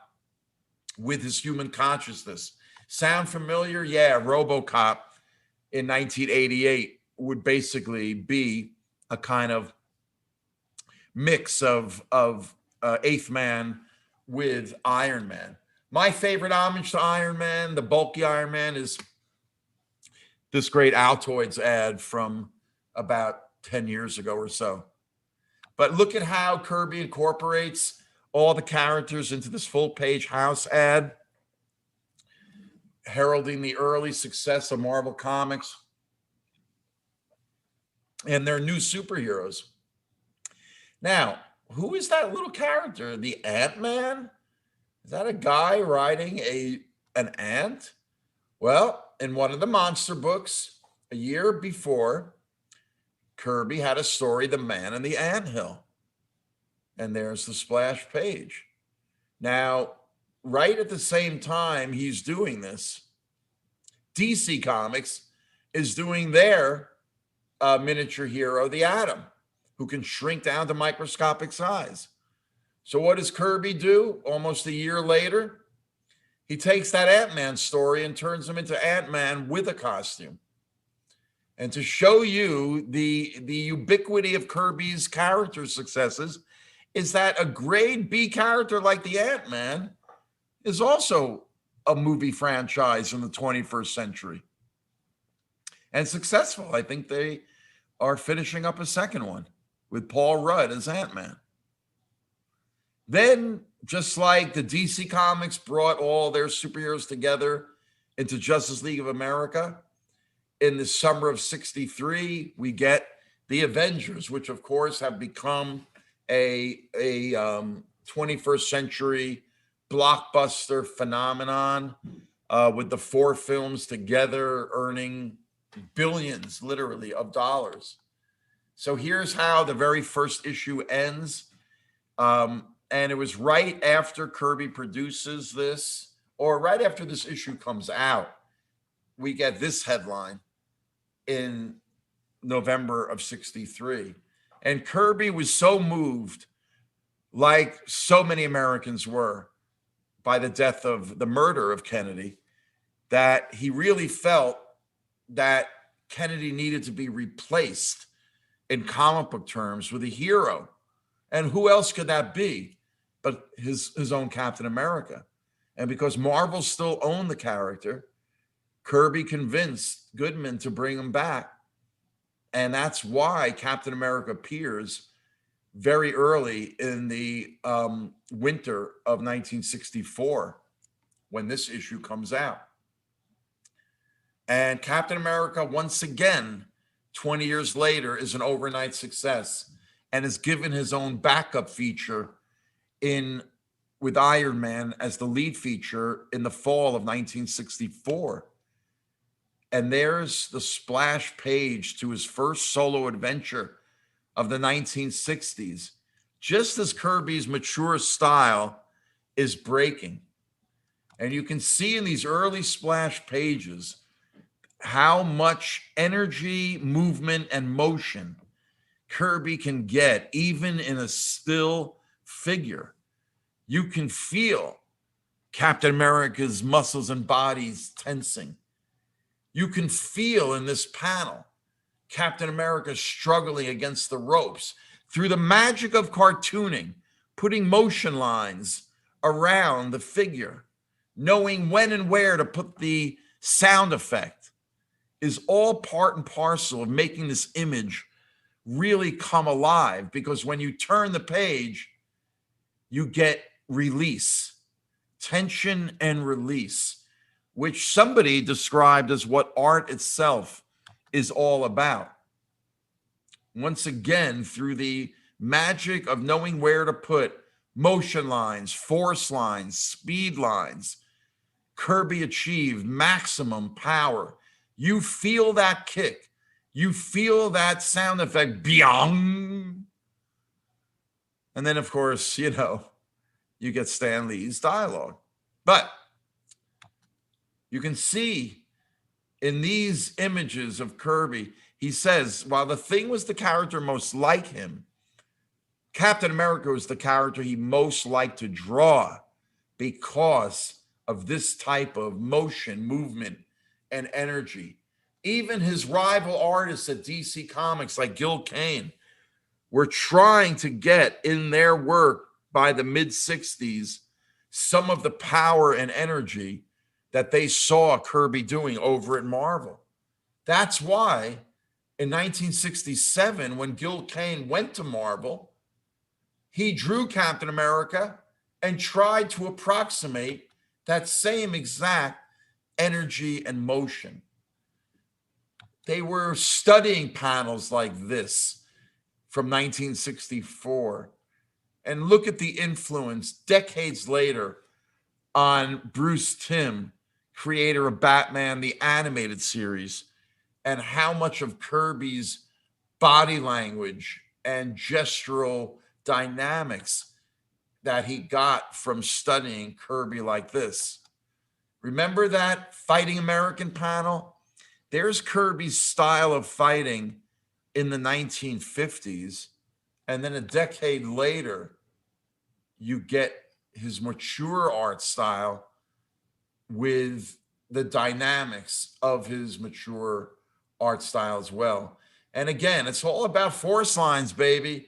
with his human consciousness. Sound familiar? Yeah, RoboCop in 1988 would basically be a kind of mix of Eighth Man with Iron Man. My favorite homage to Iron Man, the bulky Iron Man, is this great Altoids ad from about 10 years ago or so. But look at how Kirby incorporates all the characters into this full-page house ad, heralding the early success of Marvel Comics and their new superheroes. Now, who is that little character? The Ant-Man? Is that a guy riding an ant? Well, in one of the monster books, a year before, Kirby had a story, The Man in the Anthill. And there's the splash page. Now, right at the same time he's doing this, DC Comics is doing their miniature hero, the Atom, who can shrink down to microscopic size. So what does Kirby do almost a year later? He takes that Ant-Man story and turns him into Ant-Man with a costume. And to show you the ubiquity of Kirby's character successes is that a grade B character like the Ant-Man is also a movie franchise in the 21st century. And successful. I think they are finishing up a second one with Paul Rudd as Ant-Man. Then, just like the DC Comics brought all their superheroes together into Justice League of America, in the summer of '63, we get the Avengers, which of course have become a 21st century blockbuster phenomenon, with the 4 films together earning billions, literally, of dollars. So here's how the very first issue ends. And it was right after Kirby produces this, or right after this issue comes out, we get this headline in November of '63. And Kirby was so moved, like so many Americans were, by the murder of Kennedy, that he really felt that Kennedy needed to be replaced in comic book terms with a hero. And who else could that be but his own Captain America? And because Marvel still owned the character, Kirby convinced Goodman to bring him back. And that's why Captain America appears very early in the winter of 1964, when this issue comes out. And Captain America, once again, 20 years later, is an overnight success and is given his own backup feature with Iron Man as the lead feature in the fall of 1964. And there's the splash page to his first solo adventure of the 1960s, just as Kirby's mature style is breaking. And you can see in these early splash pages how much energy, movement, and motion Kirby can get, even in a still figure. You can feel Captain America's muscles and bodies tensing. You can feel in this panel Captain America struggling against the ropes through the magic of cartooning, putting motion lines around the figure, knowing when and where to put the sound effect, is all part and parcel of making this image really come alive. Because when you turn the page, you get release, tension and release, which somebody described as what art itself is all about. Once again, through the magic of knowing where to put motion lines, force lines, speed lines, Kirby achieved maximum power. You feel that kick. You feel that sound effect, byong. And then, of course, you get Stan Lee's dialogue. But you can see in these images of Kirby, he says, while the Thing was the character most like him, Captain America was the character he most liked to draw because of this type of motion, movement, and energy. Even his rival artists at DC Comics, like Gil Kane, were trying to get in their work by the mid-'60s some of the power and energy that they saw Kirby doing over at Marvel. That's why in 1967, when Gil Kane went to Marvel, he drew Captain America and tried to approximate that same exact energy and motion. They were studying panels like this from 1964. And look at the influence decades later on Bruce Timm, creator of Batman, the animated series, and how much of Kirby's body language and gestural dynamics that he got from studying Kirby like this. Remember that Fighting American panel? There's Kirby's style of fighting in the 1950s. And then a decade later, you get his mature art style with the dynamics of his mature art style as well. And again, it's all about force lines, baby,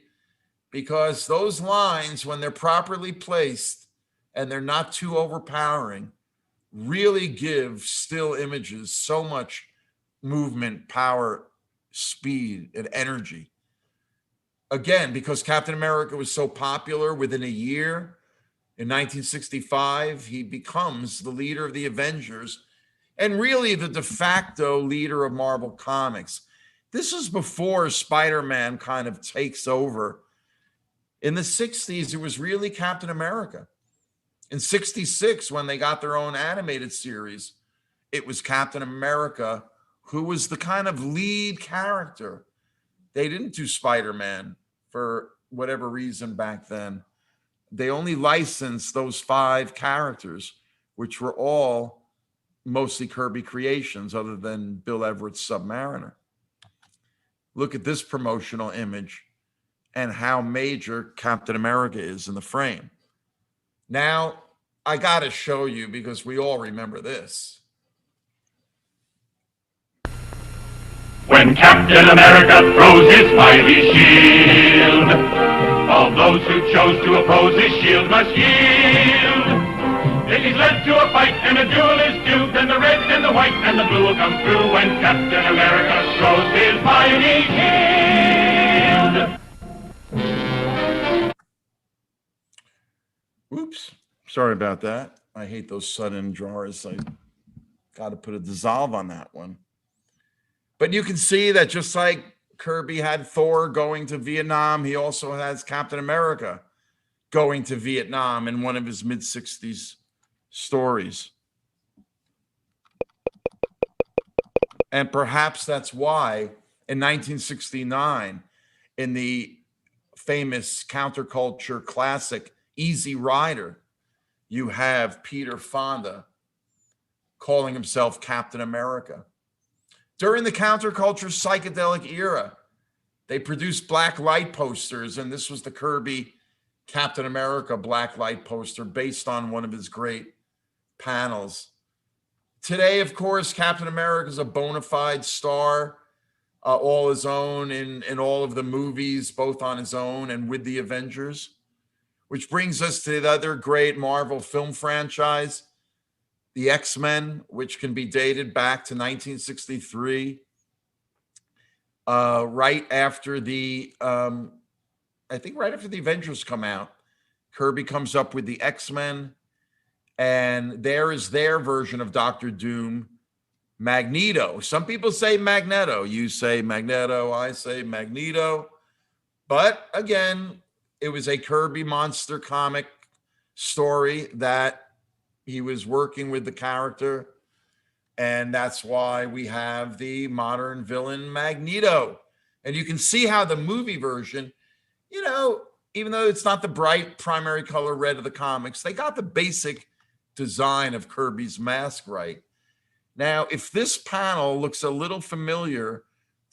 because those lines, when they're properly placed and they're not too overpowering, really give still images so much movement, power, speed, and energy. Again, because Captain America was so popular, within a year, in 1965, he becomes the leader of the Avengers and really the de facto leader of Marvel Comics. This is before Spider-Man kind of takes over. In the 60s, it was really Captain America. In 66, when they got their own animated series, it was Captain America who was the kind of lead character. They didn't do Spider-Man for whatever reason back then. They only licensed those 5 characters, which were all mostly Kirby creations other than Bill Everett's Submariner. Look at this promotional image and how major Captain America is in the frame. Now, I got to show you because we all remember this. When Captain America throws his mighty shield, all those who chose to oppose his shield must yield. If he's led to a fight and a duel is due, then the red and the white and the blue will come through when Captain America throws his mighty shield. Oops, sorry about that. I hate those sudden jars. I got to put a dissolve on that one. But you can see that just like Kirby had Thor going to Vietnam, he also has Captain America going to Vietnam in one of his mid-60s stories. And perhaps that's why in 1969, in the famous counterculture classic Easy Rider, you have Peter Fonda calling himself Captain America. During the counterculture psychedelic era, they produced black light posters, and this was the Kirby Captain America black light poster based on one of his great panels. Today, of course, Captain America is a bona fide star, all his own in all of the movies, both on his own and with the Avengers, which brings us to the other great Marvel film franchise, the X-Men, which can be dated back to 1963, right after the, I think right after the Avengers come out. Kirby comes up with the X-Men, and there is their version of Dr. Doom, Magneto. Some people say Magneto. You say Magneto, I say Magneto. But again, it was a Kirby monster comic story that he was working with the character, and that's why we have the modern villain Magneto. And you can see how the movie version, you know, even though it's not the bright primary color red of the comics, they got the basic design of Kirby's mask right. Now, if this panel looks a little familiar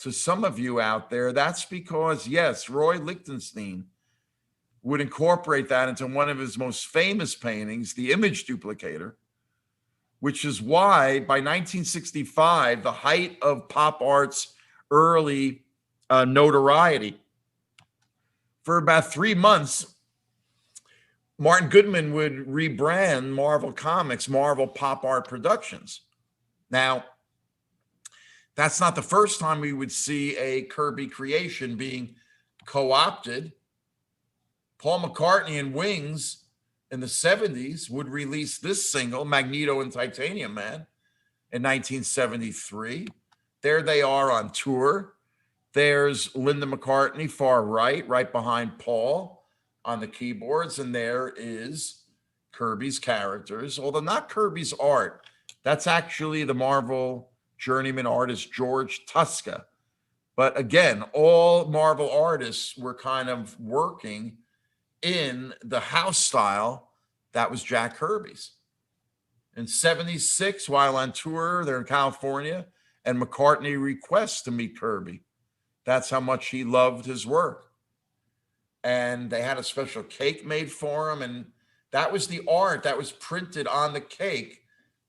to some of you out there, that's because, yes, Roy Lichtenstein would incorporate that into one of his most famous paintings, The Image Duplicator, which is why by 1965, the height of pop art's early notoriety, for about 3 months, Martin Goodman would rebrand Marvel Comics, Marvel Pop Art Productions. Now, that's not the first time we would see a Kirby creation being co-opted. Paul McCartney and Wings in the 70s would release this single, Magneto and Titanium Man, in 1973. There they are on tour. There's Linda McCartney, far right behind Paul on the keyboards. And there is Kirby's characters, although not Kirby's art. That's actually the Marvel journeyman artist, George Tuska. But again, all Marvel artists were kind of working in the house style that was Jack Kirby's. In 76, while on tour, they're in California, and McCartney requests to meet Kirby. That's how much he loved his work. And they had a special cake made for him, and that was the art that was printed on the cake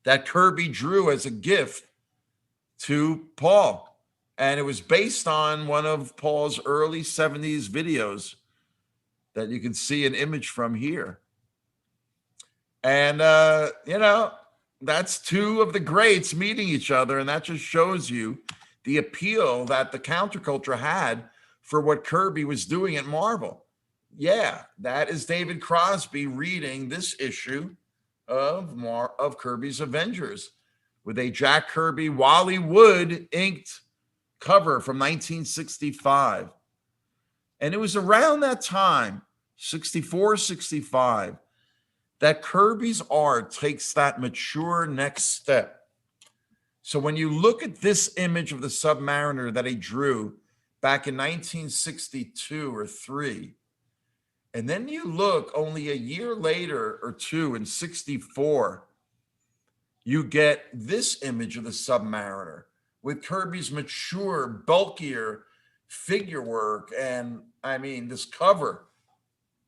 that Kirby drew as a gift to Paul. And it was based on one of Paul's early 70s videos that you can see an image from here. And, that's two of the greats meeting each other. And that just shows you the appeal that the counterculture had for what Kirby was doing at Marvel. Yeah, that is David Crosby reading this issue of Kirby's Avengers with a Jack Kirby Wally Wood inked cover from 1965. And it was around that time, 64, 65, that Kirby's art takes that mature next step. So when you look at this image of the Submariner that he drew back in 1962 or 3, and then you look only a year later or two in 64, you get this image of the Submariner with Kirby's mature, bulkier figure work. And I mean, this cover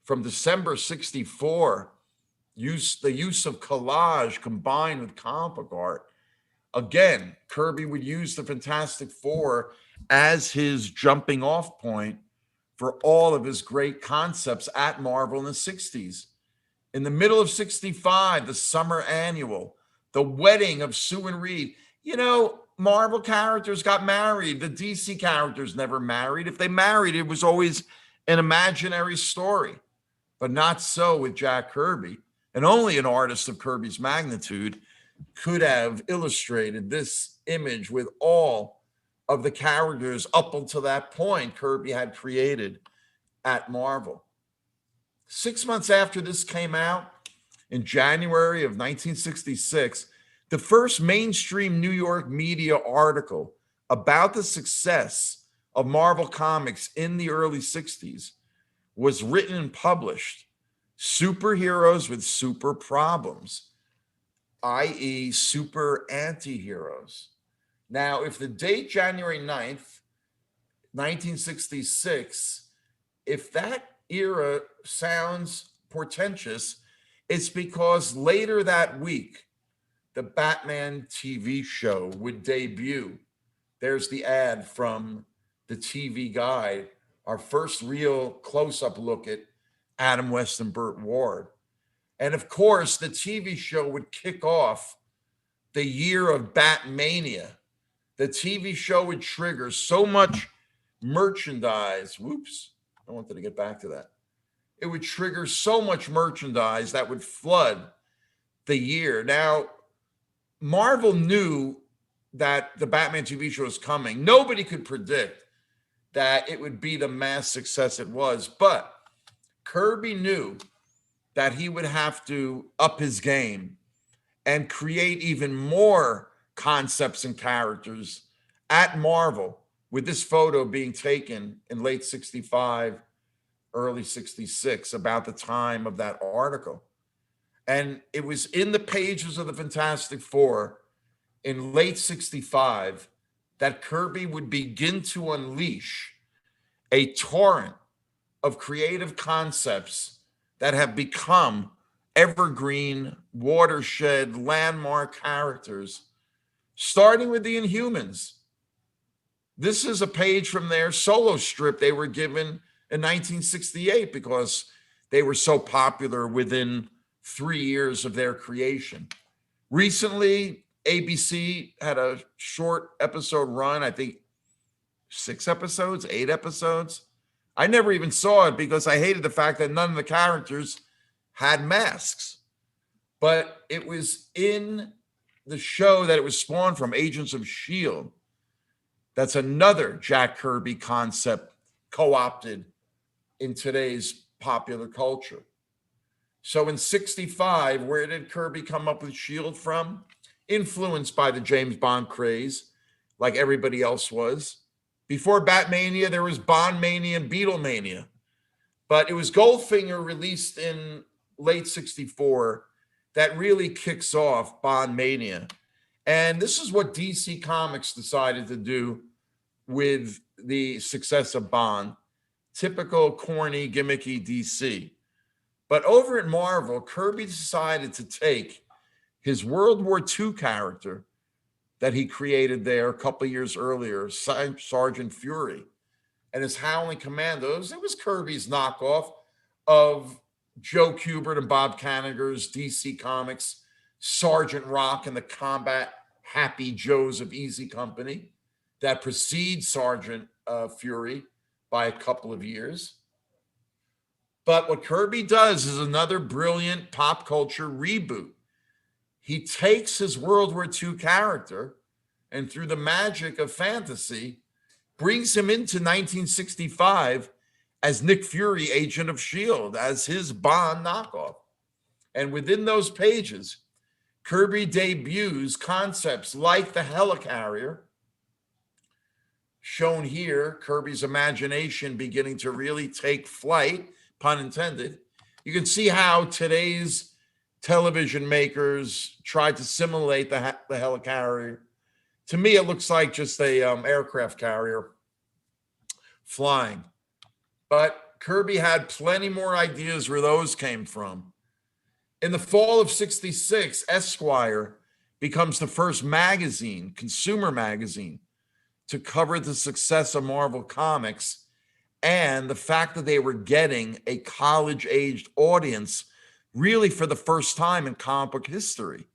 from December 64, the use of collage combined with comic book art. Again, Kirby would use the Fantastic Four as his jumping off point for all of his great concepts at Marvel in the 60s. In the middle of 65, the summer annual, the wedding of Sue and Reed. Marvel characters got married. The DC characters never married. If they married, it was always an imaginary story, but not so with Jack Kirby. And only an artist of Kirby's magnitude could have illustrated this image with all of the characters up until that point Kirby had created at Marvel. 6 months after this came out, in January of 1966, the first mainstream New York media article about the success of Marvel Comics in the early 60s was written and published. Superheroes with super problems, i.e. super anti-heroes. Now, if the date January 9th, 1966, if that era sounds portentous, it's because later that week, the Batman TV show would debut. There's the ad from the TV Guide, our first real close-up look at Adam West and Burt Ward. And of course, the TV show would kick off the year of Batmania. The TV show would trigger so much merchandise. Whoops, I wanted to get back to that. It would trigger so much merchandise that would flood the year. Now, Marvel knew that the Batman TV show was coming. Nobody could predict that it would be the mass success it was, but Kirby knew that he would have to up his game and create even more concepts and characters at Marvel, with this photo being taken in late 65, early 66, about the time of that article. And it was in the pages of the Fantastic Four in late 65 that Kirby would begin to unleash a torrent of creative concepts that have become evergreen, watershed, landmark characters, starting with the Inhumans. This is a page from their solo strip they were given in 1968 because they were so popular within 3 years of their creation. Recently, ABC had a short episode run, I think 6 episodes, 8 episodes. I never even saw it because I hated the fact that none of the characters had masks. But it was in the show that it was spawned from, Agents of S.H.I.E.L.D. That's another Jack Kirby concept co-opted in today's popular culture. So in 65, where did Kirby come up with S.H.I.E.L.D. from? Influenced by the James Bond craze, like everybody else was. Before Batmania, there was Bondmania and Beatlemania. But it was Goldfinger, released in late 64, that really kicks off Bondmania. And this is what DC Comics decided to do with the success of Bond. Typical corny, gimmicky DC. But over at Marvel, Kirby decided to take his World War II character that he created there a couple of years earlier, Sergeant Fury, and his Howling Commandos. It was Kirby's knockoff of Joe Kubert and Bob Kanigher's DC Comics Sergeant Rock and the Combat Happy Joes of Easy Company that precedes Sergeant Fury by a couple of years. But what Kirby does is another brilliant pop culture reboot. He takes his World War II character and, through the magic of fantasy, brings him into 1965 as Nick Fury, Agent of S.H.I.E.L.D., as his Bond knockoff. And within those pages, Kirby debuts concepts like the helicarrier, shown here, Kirby's imagination beginning to really take flight, pun intended. You can see how today's television makers tried to simulate the helicarrier. To me, it looks like just a aircraft carrier flying. But Kirby had plenty more ideas where those came from. In the fall of 66, Esquire becomes the first magazine, consumer magazine, to cover the success of Marvel Comics and the fact that they were getting a college-aged audience really for the first time in comic book history.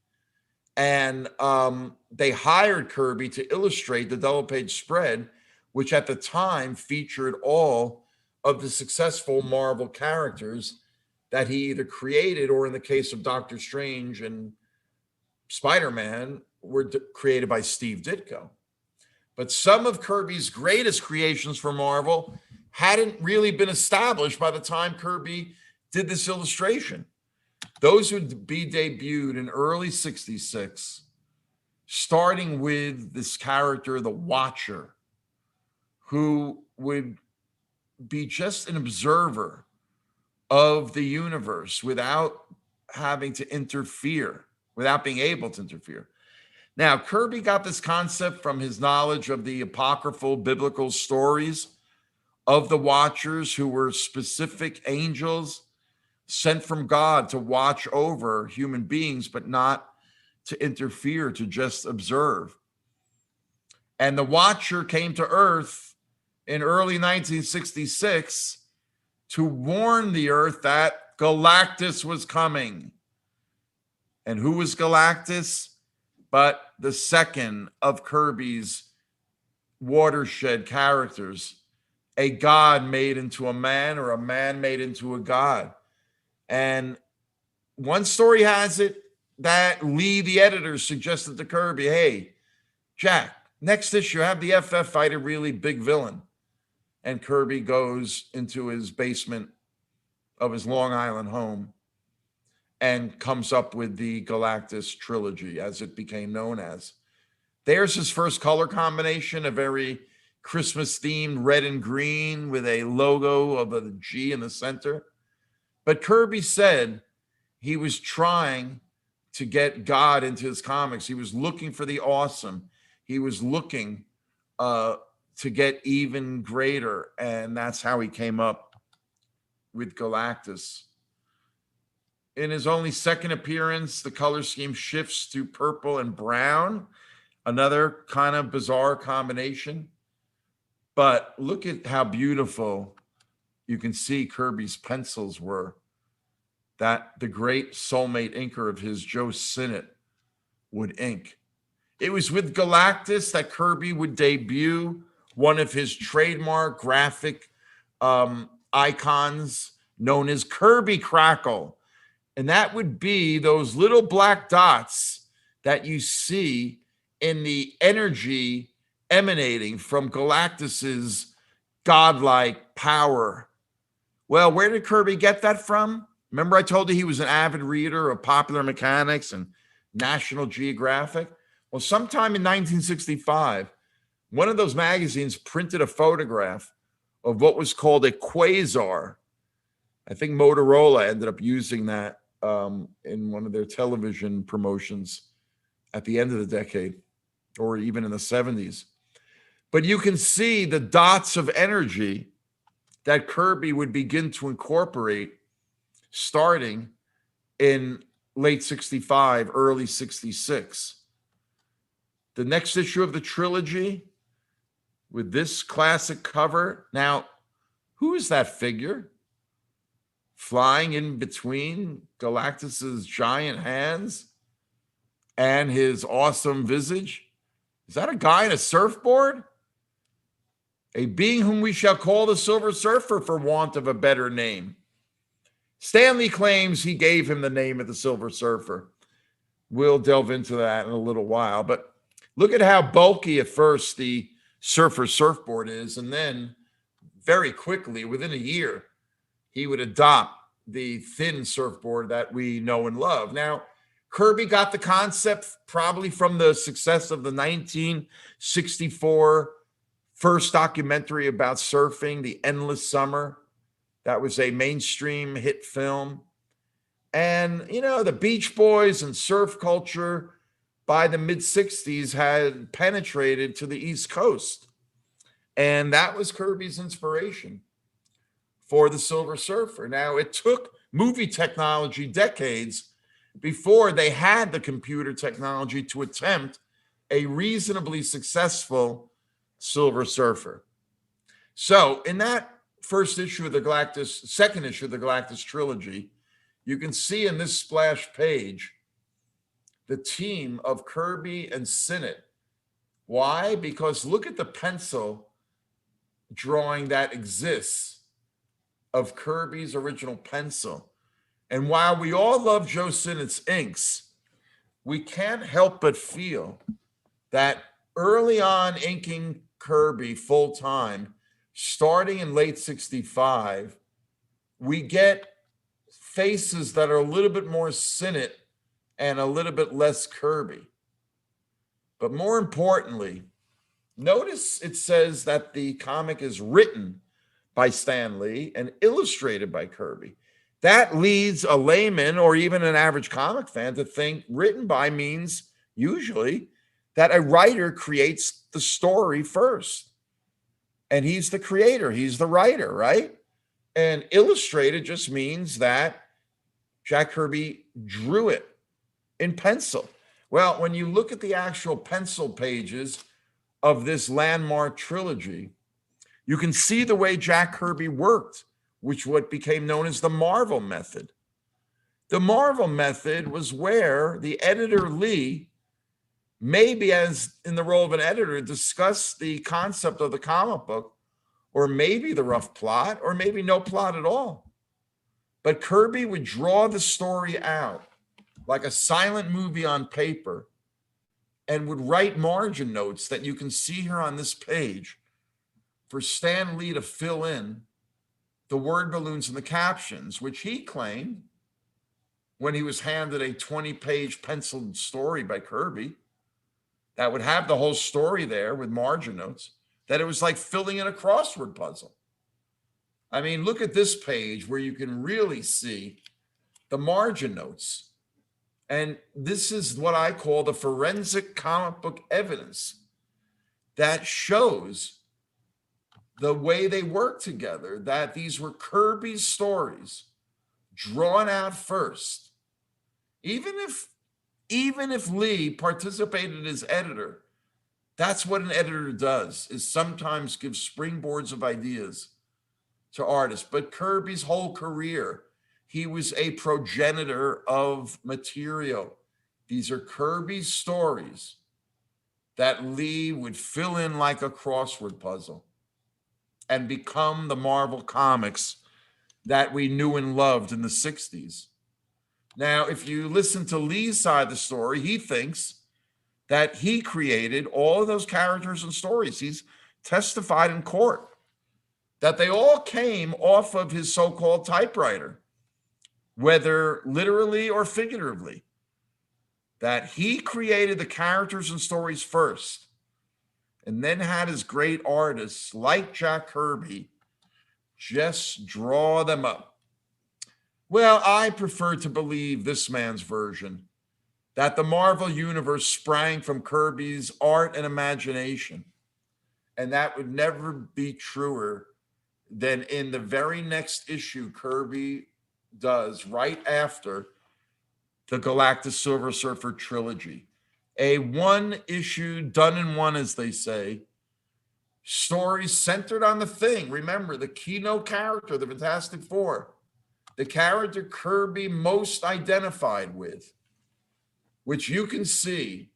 And they hired Kirby to illustrate the double-page spread, which at the time featured all of the successful Marvel characters that he either created or, in the case of Doctor Strange and Spider-Man, were created by Steve Ditko. But some of Kirby's greatest creations for Marvel hadn't really been established by the time Kirby did this illustration. Those would be debuted in early 66, starting with this character, the Watcher, who would be just an observer of the universe without having to interfere, without being able to interfere. Now, Kirby got this concept from his knowledge of the apocryphal biblical stories of the Watchers, who were specific angels sent from God to watch over human beings, but not to interfere, to just observe. And the Watcher came to Earth in early 1966 to warn the Earth that Galactus was coming. And who was Galactus? But the second of Kirby's watershed characters, a god made into a man, or a man made into a god. And one story has it that Lee, the editor, suggested to Kirby, hey, Jack, next issue, have the FF fight a really big villain. And Kirby goes into his basement of his Long Island home and comes up with the Galactus trilogy, as it became known as. There's his first color combination, a very Christmas-themed red and green with a logo of a G in the center. But Kirby said he was trying to get God into his comics. He was looking for the awesome. He was looking to get even greater, and that's how he came up with Galactus. In his only second appearance, the color scheme shifts to purple and brown, another kind of bizarre combination. But look at how beautiful you can see Kirby's pencils were, that the great soulmate inker of his, Joe Sinnott, would ink. It was with Galactus that Kirby would debut one of his trademark graphic icons known as Kirby Crackle. And that would be those little black dots that you see in the energy emanating from Galactus's godlike power. Well, where did Kirby get that from? Remember I told you he was an avid reader of Popular Mechanics and National Geographic? Well, sometime in 1965, one of those magazines printed a photograph of what was called a quasar. I think Motorola ended up using that in one of their television promotions at the end of the decade, or even in the 70s. But you can see the dots of energy that Kirby would begin to incorporate starting in late 65, early 66. The next issue of the trilogy with this classic cover. Now, who is that figure flying in between Galactus's giant hands and his awesome visage? Is that a guy in a surfboard? A being whom we shall call the Silver Surfer for want of a better name. Stanley claims he gave him the name of the Silver Surfer. We'll delve into that in a little while, but look at how bulky at first the Surfer surfboard is, and then very quickly, within a year, he would adopt the thin surfboard that we know and love. Now, Kirby got the concept probably from the success of the 1964 first documentary about surfing, The Endless Summer. That was a mainstream hit film. And, you know, the Beach Boys and surf culture by the mid-60s had penetrated to the East Coast. And that was Kirby's inspiration for the Silver Surfer. Now, it took movie technology decades before they had the computer technology to attempt a reasonably successful Silver Surfer. So in that first issue of the Galactus, second issue of the Galactus trilogy, you can see in this splash page the team of Kirby and Sinnott. Why? Because look at the pencil drawing that exists of Kirby's original pencil. And while we all love Joe Sinnott's inks, we can't help but feel that early on inking Kirby full time, starting in late 65, we get faces that are a little bit more Sinnott and a little bit less Kirby. But more importantly, notice it says that the comic is written by Stan Lee and illustrated by Kirby. That leads a layman or even an average comic fan to think written by means usually that a writer creates the story first. And he's the creator, he's the writer, right? And illustrated just means that Jack Kirby drew it in pencil. Well, when you look at the actual pencil pages of this landmark trilogy, you can see the way Jack Kirby worked, which what became known as the Marvel method. The Marvel method was where the editor Lee, maybe as in the role of an editor, discussed the concept of the comic book, or maybe the rough plot, or maybe no plot at all. But Kirby would draw the story out like a silent movie on paper and would write margin notes that you can see here on this page for Stan Lee to fill in the word balloons and the captions, which he claimed when he was handed a 20-page penciled story by Kirby that would have the whole story there with margin notes, that it was like filling in a crossword puzzle. I mean, look at this page where you can really see the margin notes. And this is what I call the forensic comic book evidence that shows the way they work together, that these were Kirby's stories drawn out first. Even if Lee participated as editor, that's what an editor does, is sometimes give springboards of ideas to artists. But Kirby's whole career, he was a progenitor of material. These are Kirby's stories that Lee would fill in like a crossword puzzle and become the Marvel Comics that we knew and loved in the 60s. Now, if you listen to Lee's side of the story, he thinks that he created all of those characters and stories. He's testified in court that they all came off of his so-called typewriter, whether literally or figuratively, that he created the characters and stories first and then had his great artists like Jack Kirby just draw them up. Well, I prefer to believe this man's version, that the Marvel Universe sprang from Kirby's art and imagination. And that would never be truer than in the very next issue Kirby does right after the Galactus Silver Surfer trilogy. A one-issue, done in one, as they say, story centered on the Thing. Remember, the keynote character, the Fantastic Four, the character Kirby most identified with, which you can see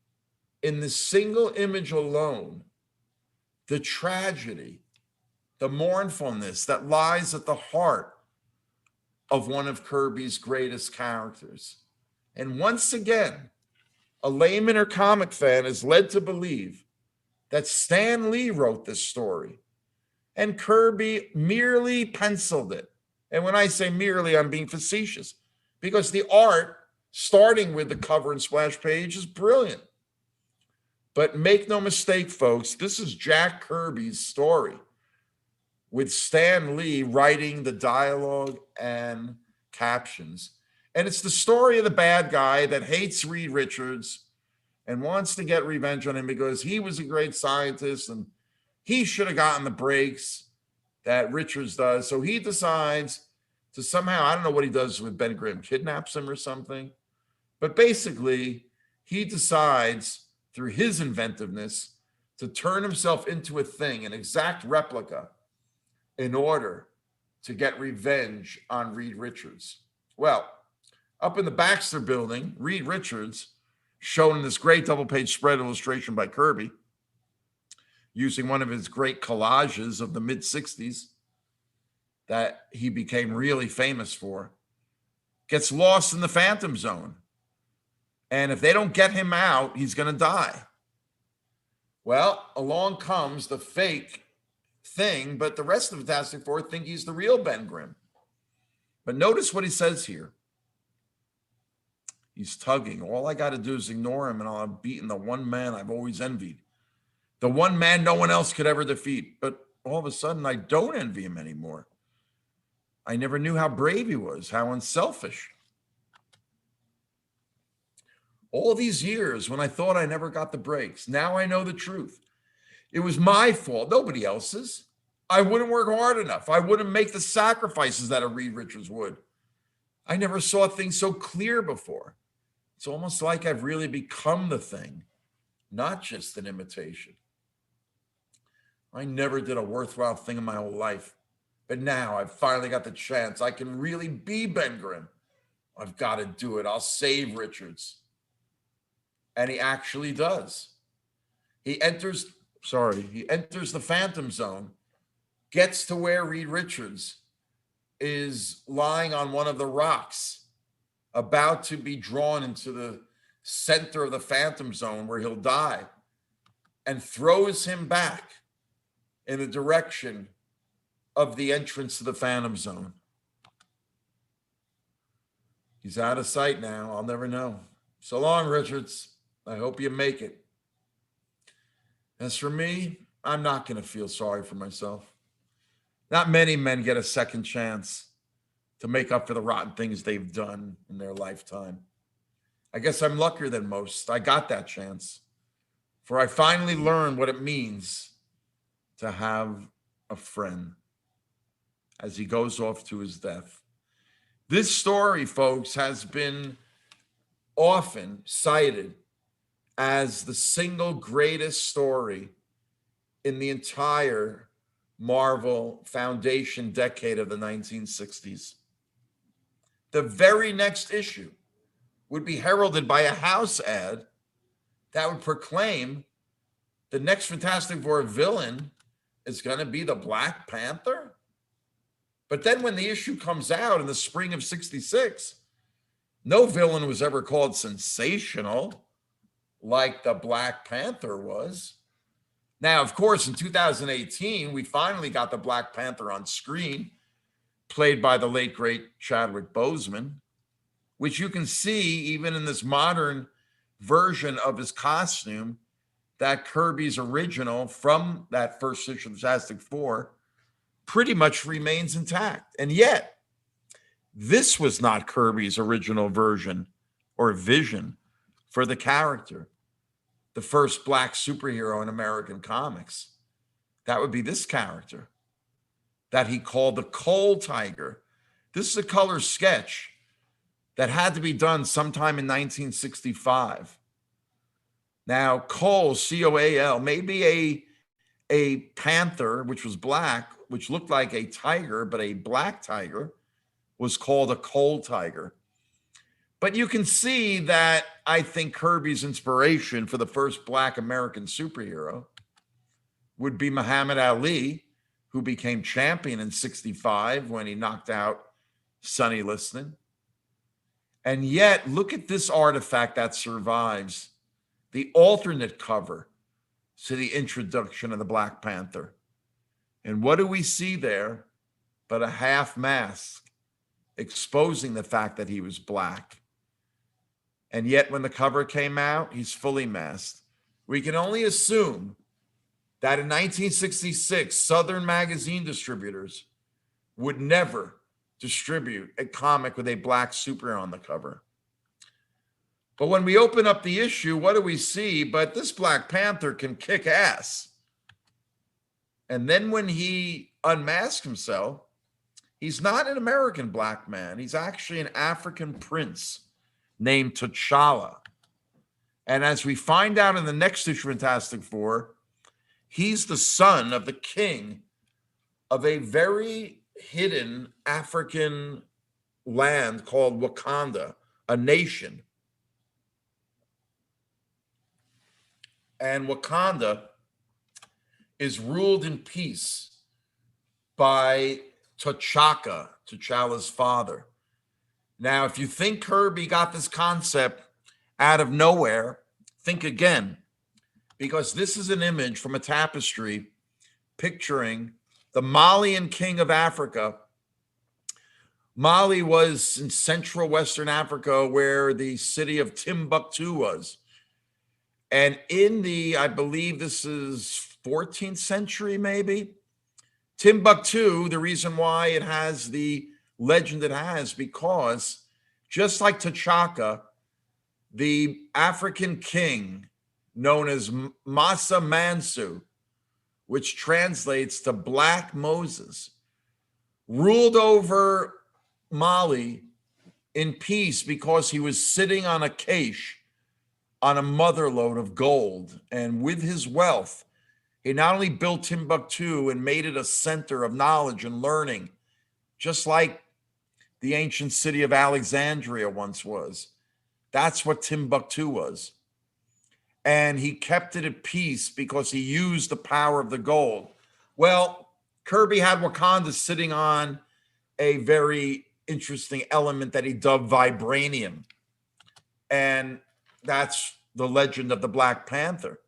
in the single image alone, the tragedy, the mournfulness that lies at the heart of one of Kirby's greatest characters. And once again, a layman or comic fan is led to believe that Stan Lee wrote this story and Kirby merely penciled it. And when I say merely, I'm being facetious, because the art, starting with the cover and splash page, is brilliant. But make no mistake, folks, this is Jack Kirby's story, with Stan Lee writing the dialogue and captions. And it's the story of the bad guy that hates Reed Richards and wants to get revenge on him because he was a great scientist and he should have gotten the breaks that Richards does. So he decides to somehow, I don't know what he does with Ben Grimm, kidnaps him or something. But basically, he decides through his inventiveness to turn himself into a thing, an exact replica, in order to get revenge on Reed Richards. Well, up in the Baxter building, Reed Richards, shown in this great double-page spread illustration by Kirby, using one of his great collages of the mid-60s that he became really famous for, gets lost in the Phantom Zone. And if they don't get him out, he's going to die. Well, along comes the fake Thing, but the rest of the Fantastic Four think he's the real Ben Grimm. But notice what he says here. He's tugging. All I got to do is ignore him, and I'll have beaten the one man I've always envied. The one man no one else could ever defeat. But all of a sudden, I don't envy him anymore. I never knew how brave he was, how unselfish. All these years when I thought I never got the breaks, now I know the truth. It was my fault, nobody else's. I wouldn't work hard enough. I wouldn't make the sacrifices that a Reed Richards would. I never saw things so clear before. It's almost like I've really become the Thing, not just an imitation. I never did a worthwhile thing in my whole life, but now I've finally got the chance. I can really be Ben Grimm. I've got to do it. I'll save Richards. And he actually does. He enters the Phantom Zone, gets to where Reed Richards is lying on one of the rocks, about to be drawn into the center of the Phantom Zone where he'll die, and throws him back in the direction of the entrance to the Phantom Zone. He's out of sight now. I'll never know. So long, Richards. I hope you make it. As for me, I'm not going to feel sorry for myself. Not many men get a second chance to make up for the rotten things they've done in their lifetime. I guess I'm luckier than most. I got that chance, for I finally learned what it means to have a friend as he goes off to his death. This story, folks, has been often cited as the single greatest story in the entire Marvel Foundation decade of the 1960s. The very next issue would be heralded by a house ad that would proclaim the next Fantastic Four villain is going to be the Black Panther? But then when the issue comes out in the spring of 66, no villain was ever called sensational like the Black Panther was. Now, of course, in 2018, we finally got the Black Panther on screen, played by the late, great Chadwick Boseman, which you can see even in this modern version of his costume, that Kirby's original from that first issue of Fantastic Four pretty much remains intact. And yet, this was not Kirby's original version or vision for the character, the first Black superhero in American comics. That would be this character that he called the Coal Tiger. This is a color sketch that had to be done sometime in 1965. Now, Coal, C-O-A-L, maybe a panther, which was black, which looked like a tiger, but a black tiger, was called a coal tiger. But you can see that I think Kirby's inspiration for the first Black American superhero would be Muhammad Ali, who became champion in 65 when he knocked out Sonny Liston. And yet, look at this artifact that survives, the alternate cover to the introduction of the Black Panther. And what do we see there but a half mask exposing the fact that he was Black? And yet when the cover came out, he's fully masked. We can only assume that in 1966, Southern magazine distributors would never distribute a comic with a Black superhero on the cover. But when we open up the issue, what do we see? But this Black Panther can kick ass. And then when he unmasked himself, he's not an American black man. He's actually an African prince named T'Challa. And as we find out in the next issue of Fantastic Four, he's the son of the king of a very hidden African land called Wakanda, a nation. And Wakanda is ruled in peace by T'Chaka, T'Challa's father. Now, if you think Kirby got this concept out of nowhere, think again, because this is an image from a tapestry picturing the Malian king of Africa. Mali was in central Western Africa where the city of Timbuktu was. And in the, I believe this is 14th century, maybe, Timbuktu, the reason why it has the legend it has, because just like T'Chaka, the African king known as Massa Mansu, which translates to Black Moses, ruled over Mali in peace because he was sitting on a cache on a motherlode of gold. And with his wealth, he not only built Timbuktu and made it a center of knowledge and learning, just like the ancient city of Alexandria once was. That's what Timbuktu was. And he kept it at peace because he used the power of the gold. Well, Kirby had Wakanda sitting on a very interesting element that he dubbed vibranium. And that's the legend of the Black Panther.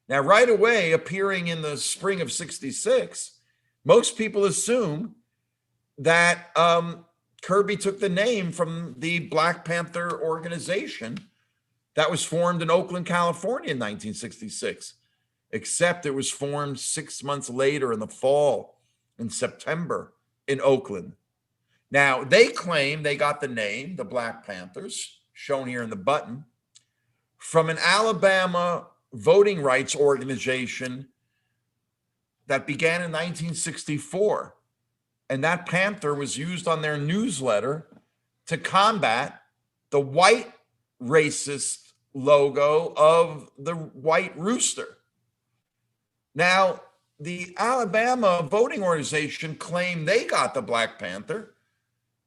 Now, right away, appearing in the spring of 66, most people assume that Kirby took the name from the Black Panther organization that was formed in Oakland, California in 1966, except it was formed 6 months later in the fall, in September, in Oakland. Now, they claim they got the name, the Black Panthers, shown here in the button, from an Alabama voting rights organization that began in 1964. And that panther was used on their newsletter to combat the white racist logo of the white rooster. Now, the Alabama voting organization claimed they got the Black Panther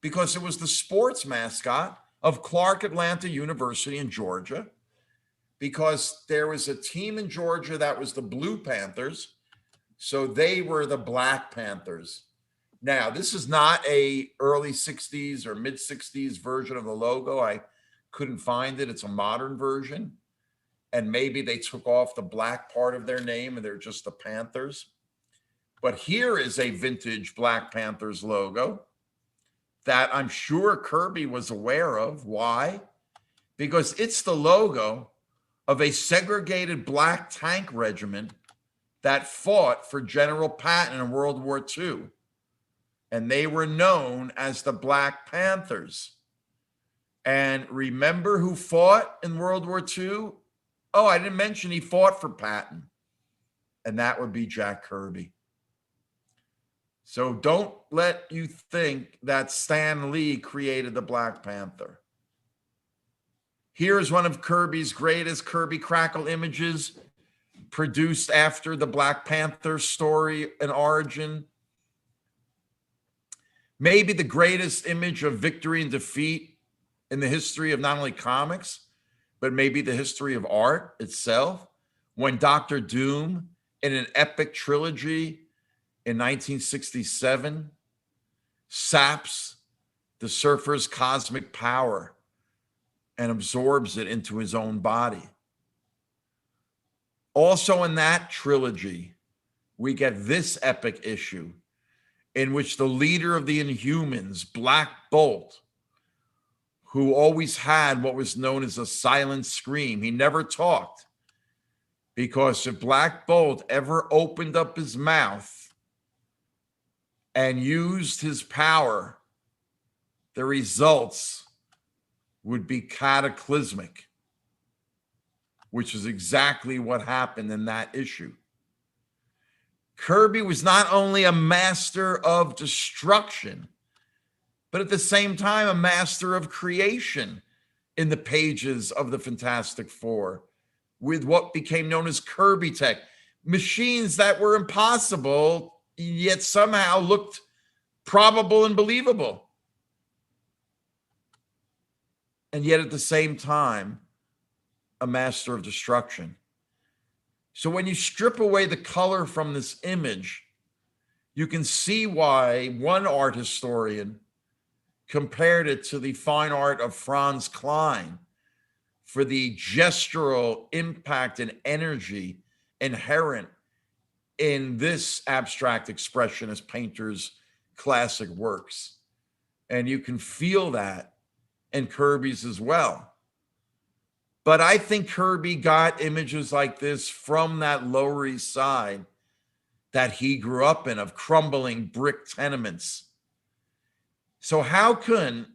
because it was the sports mascot of Clark Atlanta University in Georgia. because there was a team in Georgia that was the Blue Panthers. So they were the Black Panthers. Now, this is not a early 60s or mid 60s version of the logo. I couldn't find it. It's a modern version. And maybe they took off the black part of their name and they're just the Panthers. But here is a vintage Black Panthers logo that I'm sure Kirby was aware of. Why? Because it's the logo of a segregated black tank regiment that fought for General Patton in World War II. And they were known as the Black Panthers. And remember who fought in World War II? Oh, I didn't mention he fought for Patton. And that would be Jack Kirby. So don't let you think that Stan Lee created the Black Panther. Here's one of Kirby's greatest Kirby Crackle images, produced after the Black Panther story and origin. Maybe the greatest image of victory and defeat in the history of not only comics, but maybe the history of art itself. When Dr. Doom, in an epic trilogy in 1967, saps the Surfer's cosmic power and absorbs it into his own body. Also in that trilogy, we get this epic issue in which the leader of the Inhumans, Black Bolt, who always had what was known as a silent scream. He never talked, because if Black Bolt ever opened up his mouth and used his power, the results would be cataclysmic, which is exactly what happened in that issue. Kirby was not only a master of destruction, but at the same time, a master of creation in the pages of the Fantastic Four with what became known as Kirby tech, machines that were impossible, yet somehow looked probable and believable. And yet at the same time, a master of destruction. So when you strip away the color from this image, you can see why one art historian compared it to the fine art of Franz Klein for the gestural impact and energy inherent in this abstract expressionist painter's classic works. And you can feel that in Kirby's as well. But I think Kirby got images like this from that Lower East Side that he grew up in, of crumbling brick tenements. So how can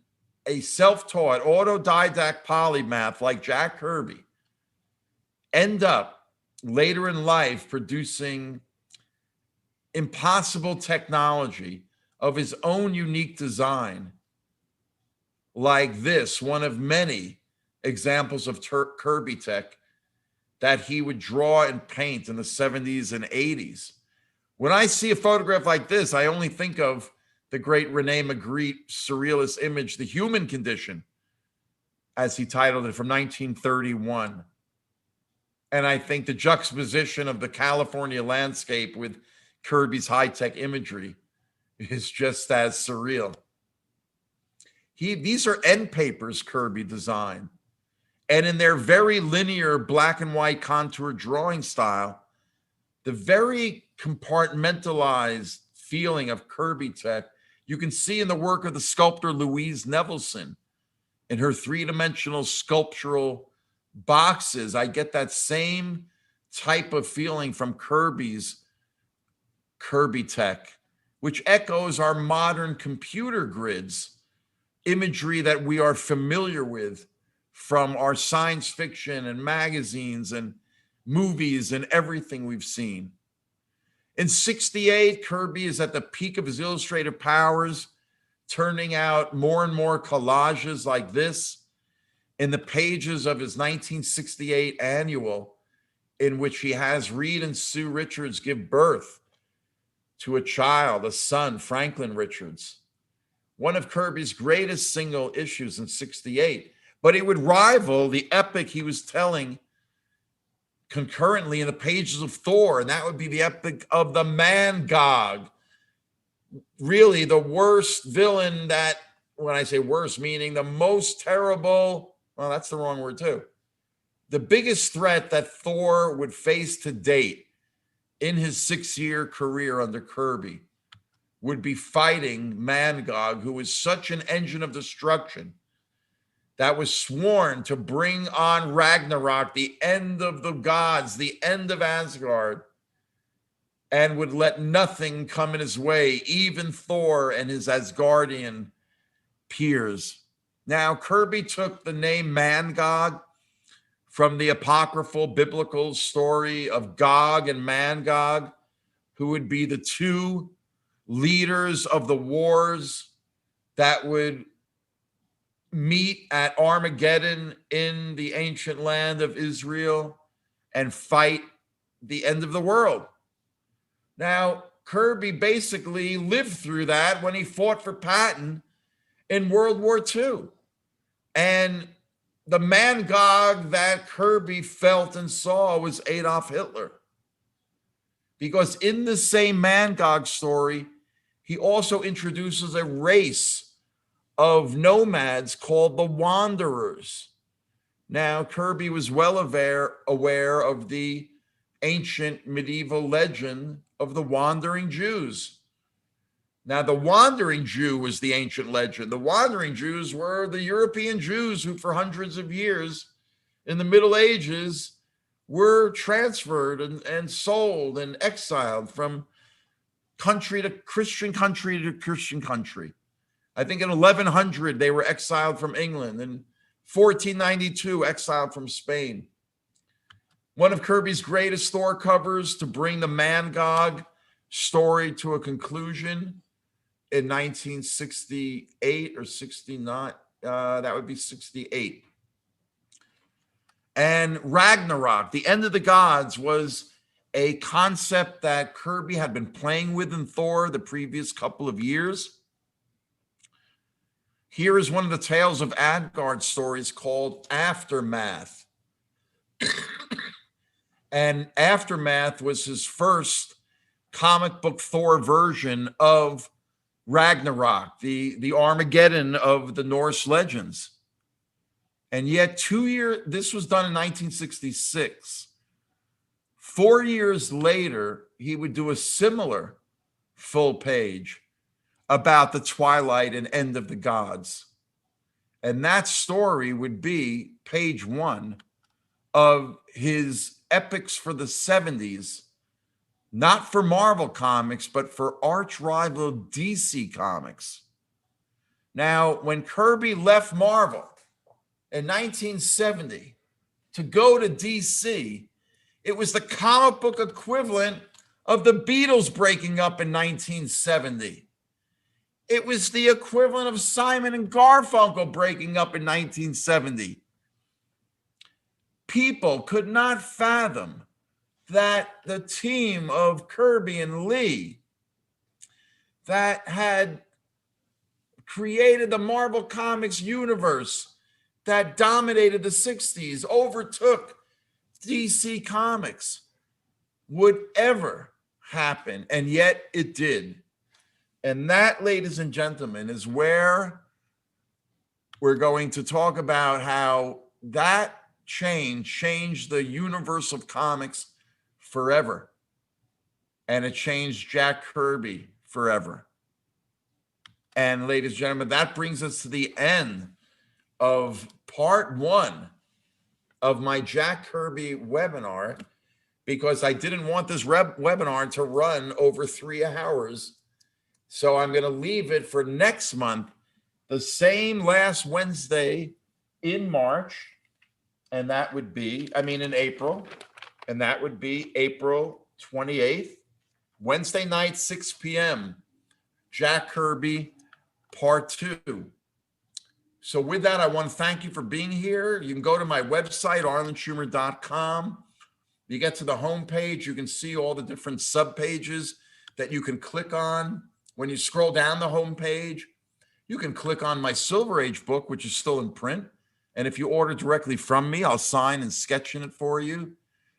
a self-taught autodidact polymath like Jack Kirby end up later in life producing impossible technology of his own unique design like this, one of many examples of Kirby tech that he would draw and paint in the 70s and 80s? When I see a photograph like this, I only think of the great Rene Magritte surrealist image, The Human Condition, as he titled it, from 1931. And I think the juxtaposition of the California landscape with Kirby's high-tech imagery is just as surreal. These are end papers Kirby designed. And in their very linear black and white contour drawing style, the very compartmentalized feeling of Kirby tech you can see in the work of the sculptor Louise Nevelson in her three-dimensional sculptural boxes. I get that same type of feeling from Kirby's Kirby tech, which echoes our modern computer grids, imagery that we are familiar with from our science fiction and magazines and movies and everything we've seen. In 68, Kirby is at the peak of his illustrative powers, turning out more and more collages like this in the pages of his 1968 annual, in which he has Reed and Sue Richards give birth to a child, a son, Franklin Richards. One of Kirby's greatest single issues in 68, but it would rival the epic he was telling concurrently in the pages of Thor, and that would be the epic of the Man Gog. Really the worst villain that, when I say worst, meaning the most terrible, well, that's the wrong word too. The biggest threat that Thor would face to date in his 6-year career under Kirby would be fighting Mangog, who was such an engine of destruction that was sworn to bring on Ragnarok, the end of the gods, the end of Asgard, and would let nothing come in his way, even Thor and his Asgardian peers. Now, Kirby took the name Mangog from the apocryphal biblical story of Gog and Magog, who would be the two leaders of the wars that would meet at Armageddon in the ancient land of Israel and fight the end of the world. Now, Kirby basically lived through that when he fought for Patton in World War II. And the Mangog that Kirby felt and saw was Adolf Hitler. Because in the same Mangog story, he also introduces a race of nomads called the Wanderers. Now, Kirby was well aware of the ancient medieval legend of the Wandering Jews. Now, the Wandering Jew was the ancient legend. The Wandering Jews were the European Jews who, for hundreds of years in the Middle Ages, were transferred and sold and exiled from country to Christian country to Christian country. I think in 1100, they were exiled from England. In 1492, exiled from Spain. One of Kirby's greatest Thor covers to bring the Mangog story to a conclusion in 1968 or 69. That would be 68. And Ragnarok, the end of the gods, was a concept that Kirby had been playing with in Thor the previous couple of years. Here is one of the Tales of Asgard stories called Aftermath. And Aftermath was his first comic book Thor version of Ragnarok, the Armageddon of the Norse legends. And yet this was done in 1966. 4 years later, he would do a similar full page about the twilight and end of the gods. And that story would be page 1 of his epics for the 70s, not for Marvel Comics, but for arch rival DC Comics. Now, when Kirby left Marvel in 1970 to go to DC, it was the comic book equivalent of the Beatles breaking up in 1970. It was the equivalent of Simon and Garfunkel breaking up in 1970. People could not fathom that the team of Kirby and Lee that had created the Marvel Comics universe that dominated the 60s, overtook DC Comics, would ever happen. And yet it did. And that, ladies and gentlemen, is where we're going to talk about how that changed the universe of comics forever. And it changed Jack Kirby forever. And ladies and gentlemen, that brings us to the end of part 1 of my Jack Kirby webinar, because I didn't want this webinar to run over 3 hours. So I'm going to leave it for next month, the same last Wednesday in March. And that would be, in April. And that would be April 28th, Wednesday night, 6 p.m. Jack Kirby, part 2. So with that, I want to thank you for being here. You can go to my website, arlenschumer.com. You get to the homepage, you can see all the different subpages that you can click on. When you scroll down the homepage, you can click on my Silver Age book, which is still in print. And if you order directly from me, I'll sign and sketch in it for you.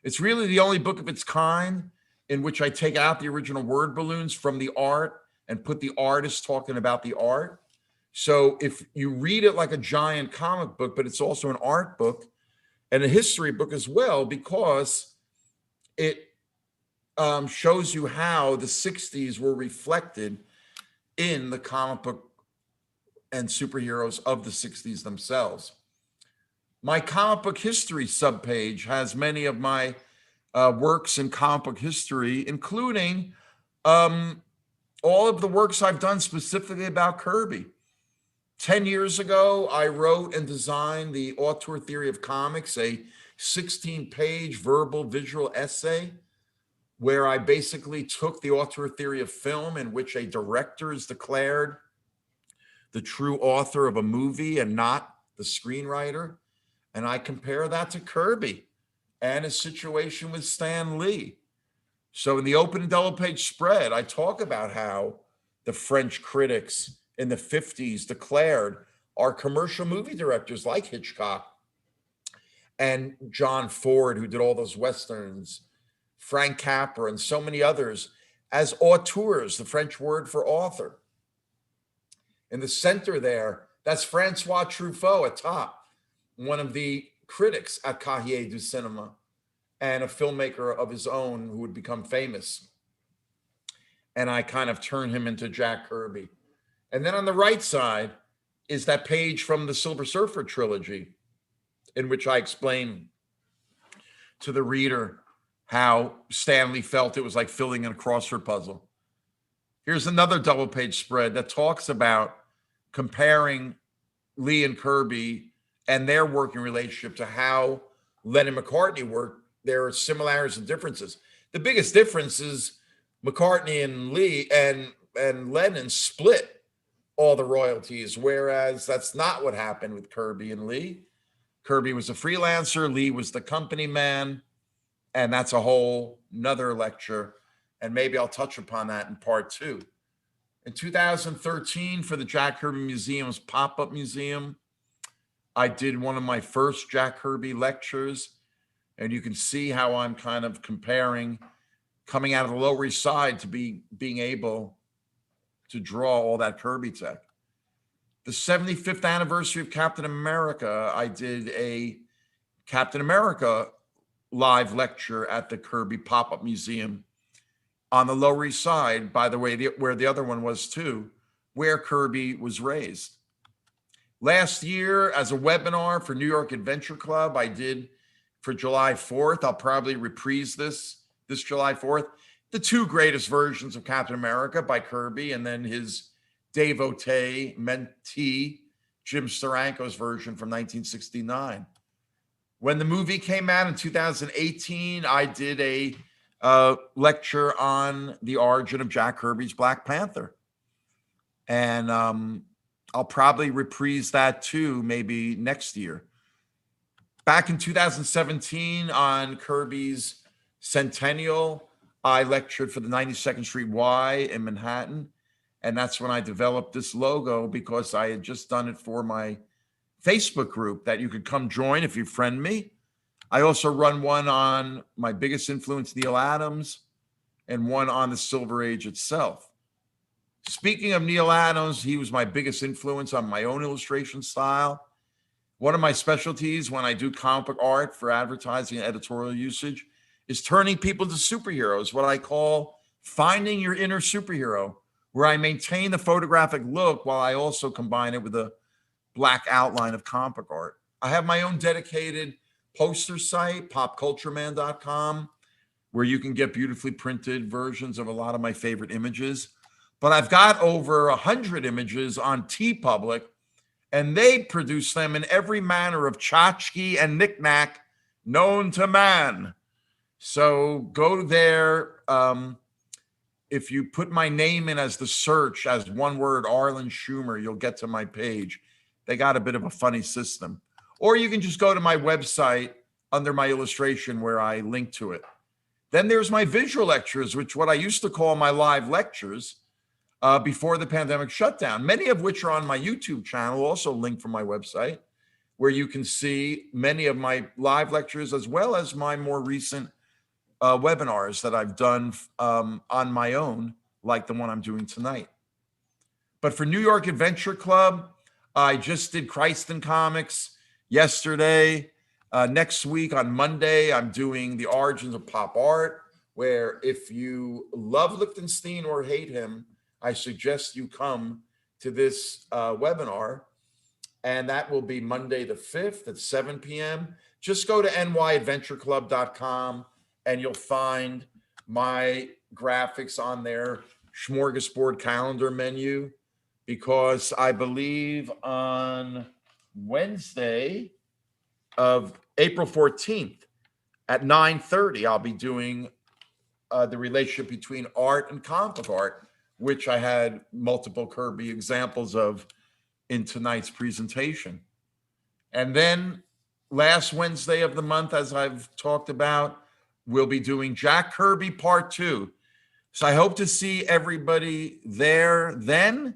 It's really the only book of its kind in which I take out the original word balloons from the art and put the artist talking about the art. So if you read it like a giant comic book, but it's also an art book and a history book as well, because it shows you how the 60s were reflected in the comic book and superheroes of the 60s themselves. My comic book history subpage has many of my works in comic book history, including all of the works I've done specifically about Kirby. 10 years ago, I wrote and designed the auteur theory of comics, a 16-page verbal visual essay where I basically took the auteur theory of film, in which a director is declared the true author of a movie and not the screenwriter. And I compare that to Kirby and his situation with Stan Lee. So in the open and double page spread, I talk about how the French critics in the 50s declared our commercial movie directors like Hitchcock and John Ford, who did all those Westerns, Frank Capra, and so many others, as auteurs, the French word for author. In the center there, that's Francois Truffaut at top, one of the critics at Cahiers du Cinema and a filmmaker of his own who would become famous. And I kind of turn him into Jack Kirby. And then on the right side is that page from the Silver Surfer trilogy, in which I explain to the reader how Stanley felt it was like filling in a crossword puzzle. Here's another double page spread that talks about comparing Lee and Kirby and their working relationship to how Lennon and McCartney worked. There are similarities and differences. The biggest difference is McCartney and Lee and Lennon split all the royalties, whereas that's not what happened with Kirby and Lee. Kirby was a freelancer, Lee was the company man, and that's a whole nother lecture, and maybe I'll touch upon that in part 2. In 2013, for the Jack Kirby Museum's pop-up museum, I did one of my first Jack Kirby lectures, and you can see how I'm kind of comparing coming out of the Lower East Side to being able to draw all that Kirby tech. The 75th anniversary of Captain America, I did a Captain America live lecture at the Kirby Pop-Up Museum on the Lower East Side, by the way, where the other one was too, where Kirby was raised. Last year, as a webinar for New York Adventure Club, I did for July 4th. I'll probably reprise this July 4th. The 2 greatest versions of Captain America by Kirby, and then his devotee, mentee, Jim Steranko's version from 1969. When the movie came out in 2018, I did a lecture on the origin of Jack Kirby's Black Panther. And I'll probably reprise that too, maybe next year. Back in 2017 on Kirby's centennial, I lectured for the 92nd Street Y in Manhattan. And that's when I developed this logo, because I had just done it for my Facebook group that you could come join if you friend me. I also run one on my biggest influence, Neil Adams, and one on the Silver Age itself. Speaking of Neil Adams, he was my biggest influence on my own illustration style. One of my specialties when I do comic book art for advertising and editorial usage is turning people into superheroes, what I call finding your inner superhero, where I maintain the photographic look while I also combine it with a black outline of comic book art. I have my own dedicated poster site, popcultureman.com, where you can get beautifully printed versions of a lot of my favorite images. But I've got over 100 images on TeePublic, and they produce them in every manner of tchotchke and knickknack known to man. So go there. If you put my name in as the search as one word, Arlen Schumer, you'll get to my page. They got a bit of a funny system. Or you can just go to my website under my illustration where I link to it. Then there's my visual lectures, which what I used to call my live lectures before the pandemic shutdown, many of which are on my YouTube channel, also linked from my website, where you can see many of my live lectures as well as my more recent webinars that I've done on my own, like the one I'm doing tonight. But for New York Adventure Club, I just did Christ in Comics yesterday. Next week on Monday, I'm doing The Origins of Pop Art, where if you love Lichtenstein or hate him, I suggest you come to this webinar. And that will be Monday the 5th at 7 p.m. Just go to nyadventureclub.com and you'll find my graphics on their smorgasbord calendar menu, because I believe on Wednesday of April 14th at 9:30, I'll be doing the relationship between art and comic book art, which I had multiple Kirby examples of in tonight's presentation. And then last Wednesday of the month, as I've talked about, we'll be doing Jack Kirby Part 2. So I hope to see everybody there then.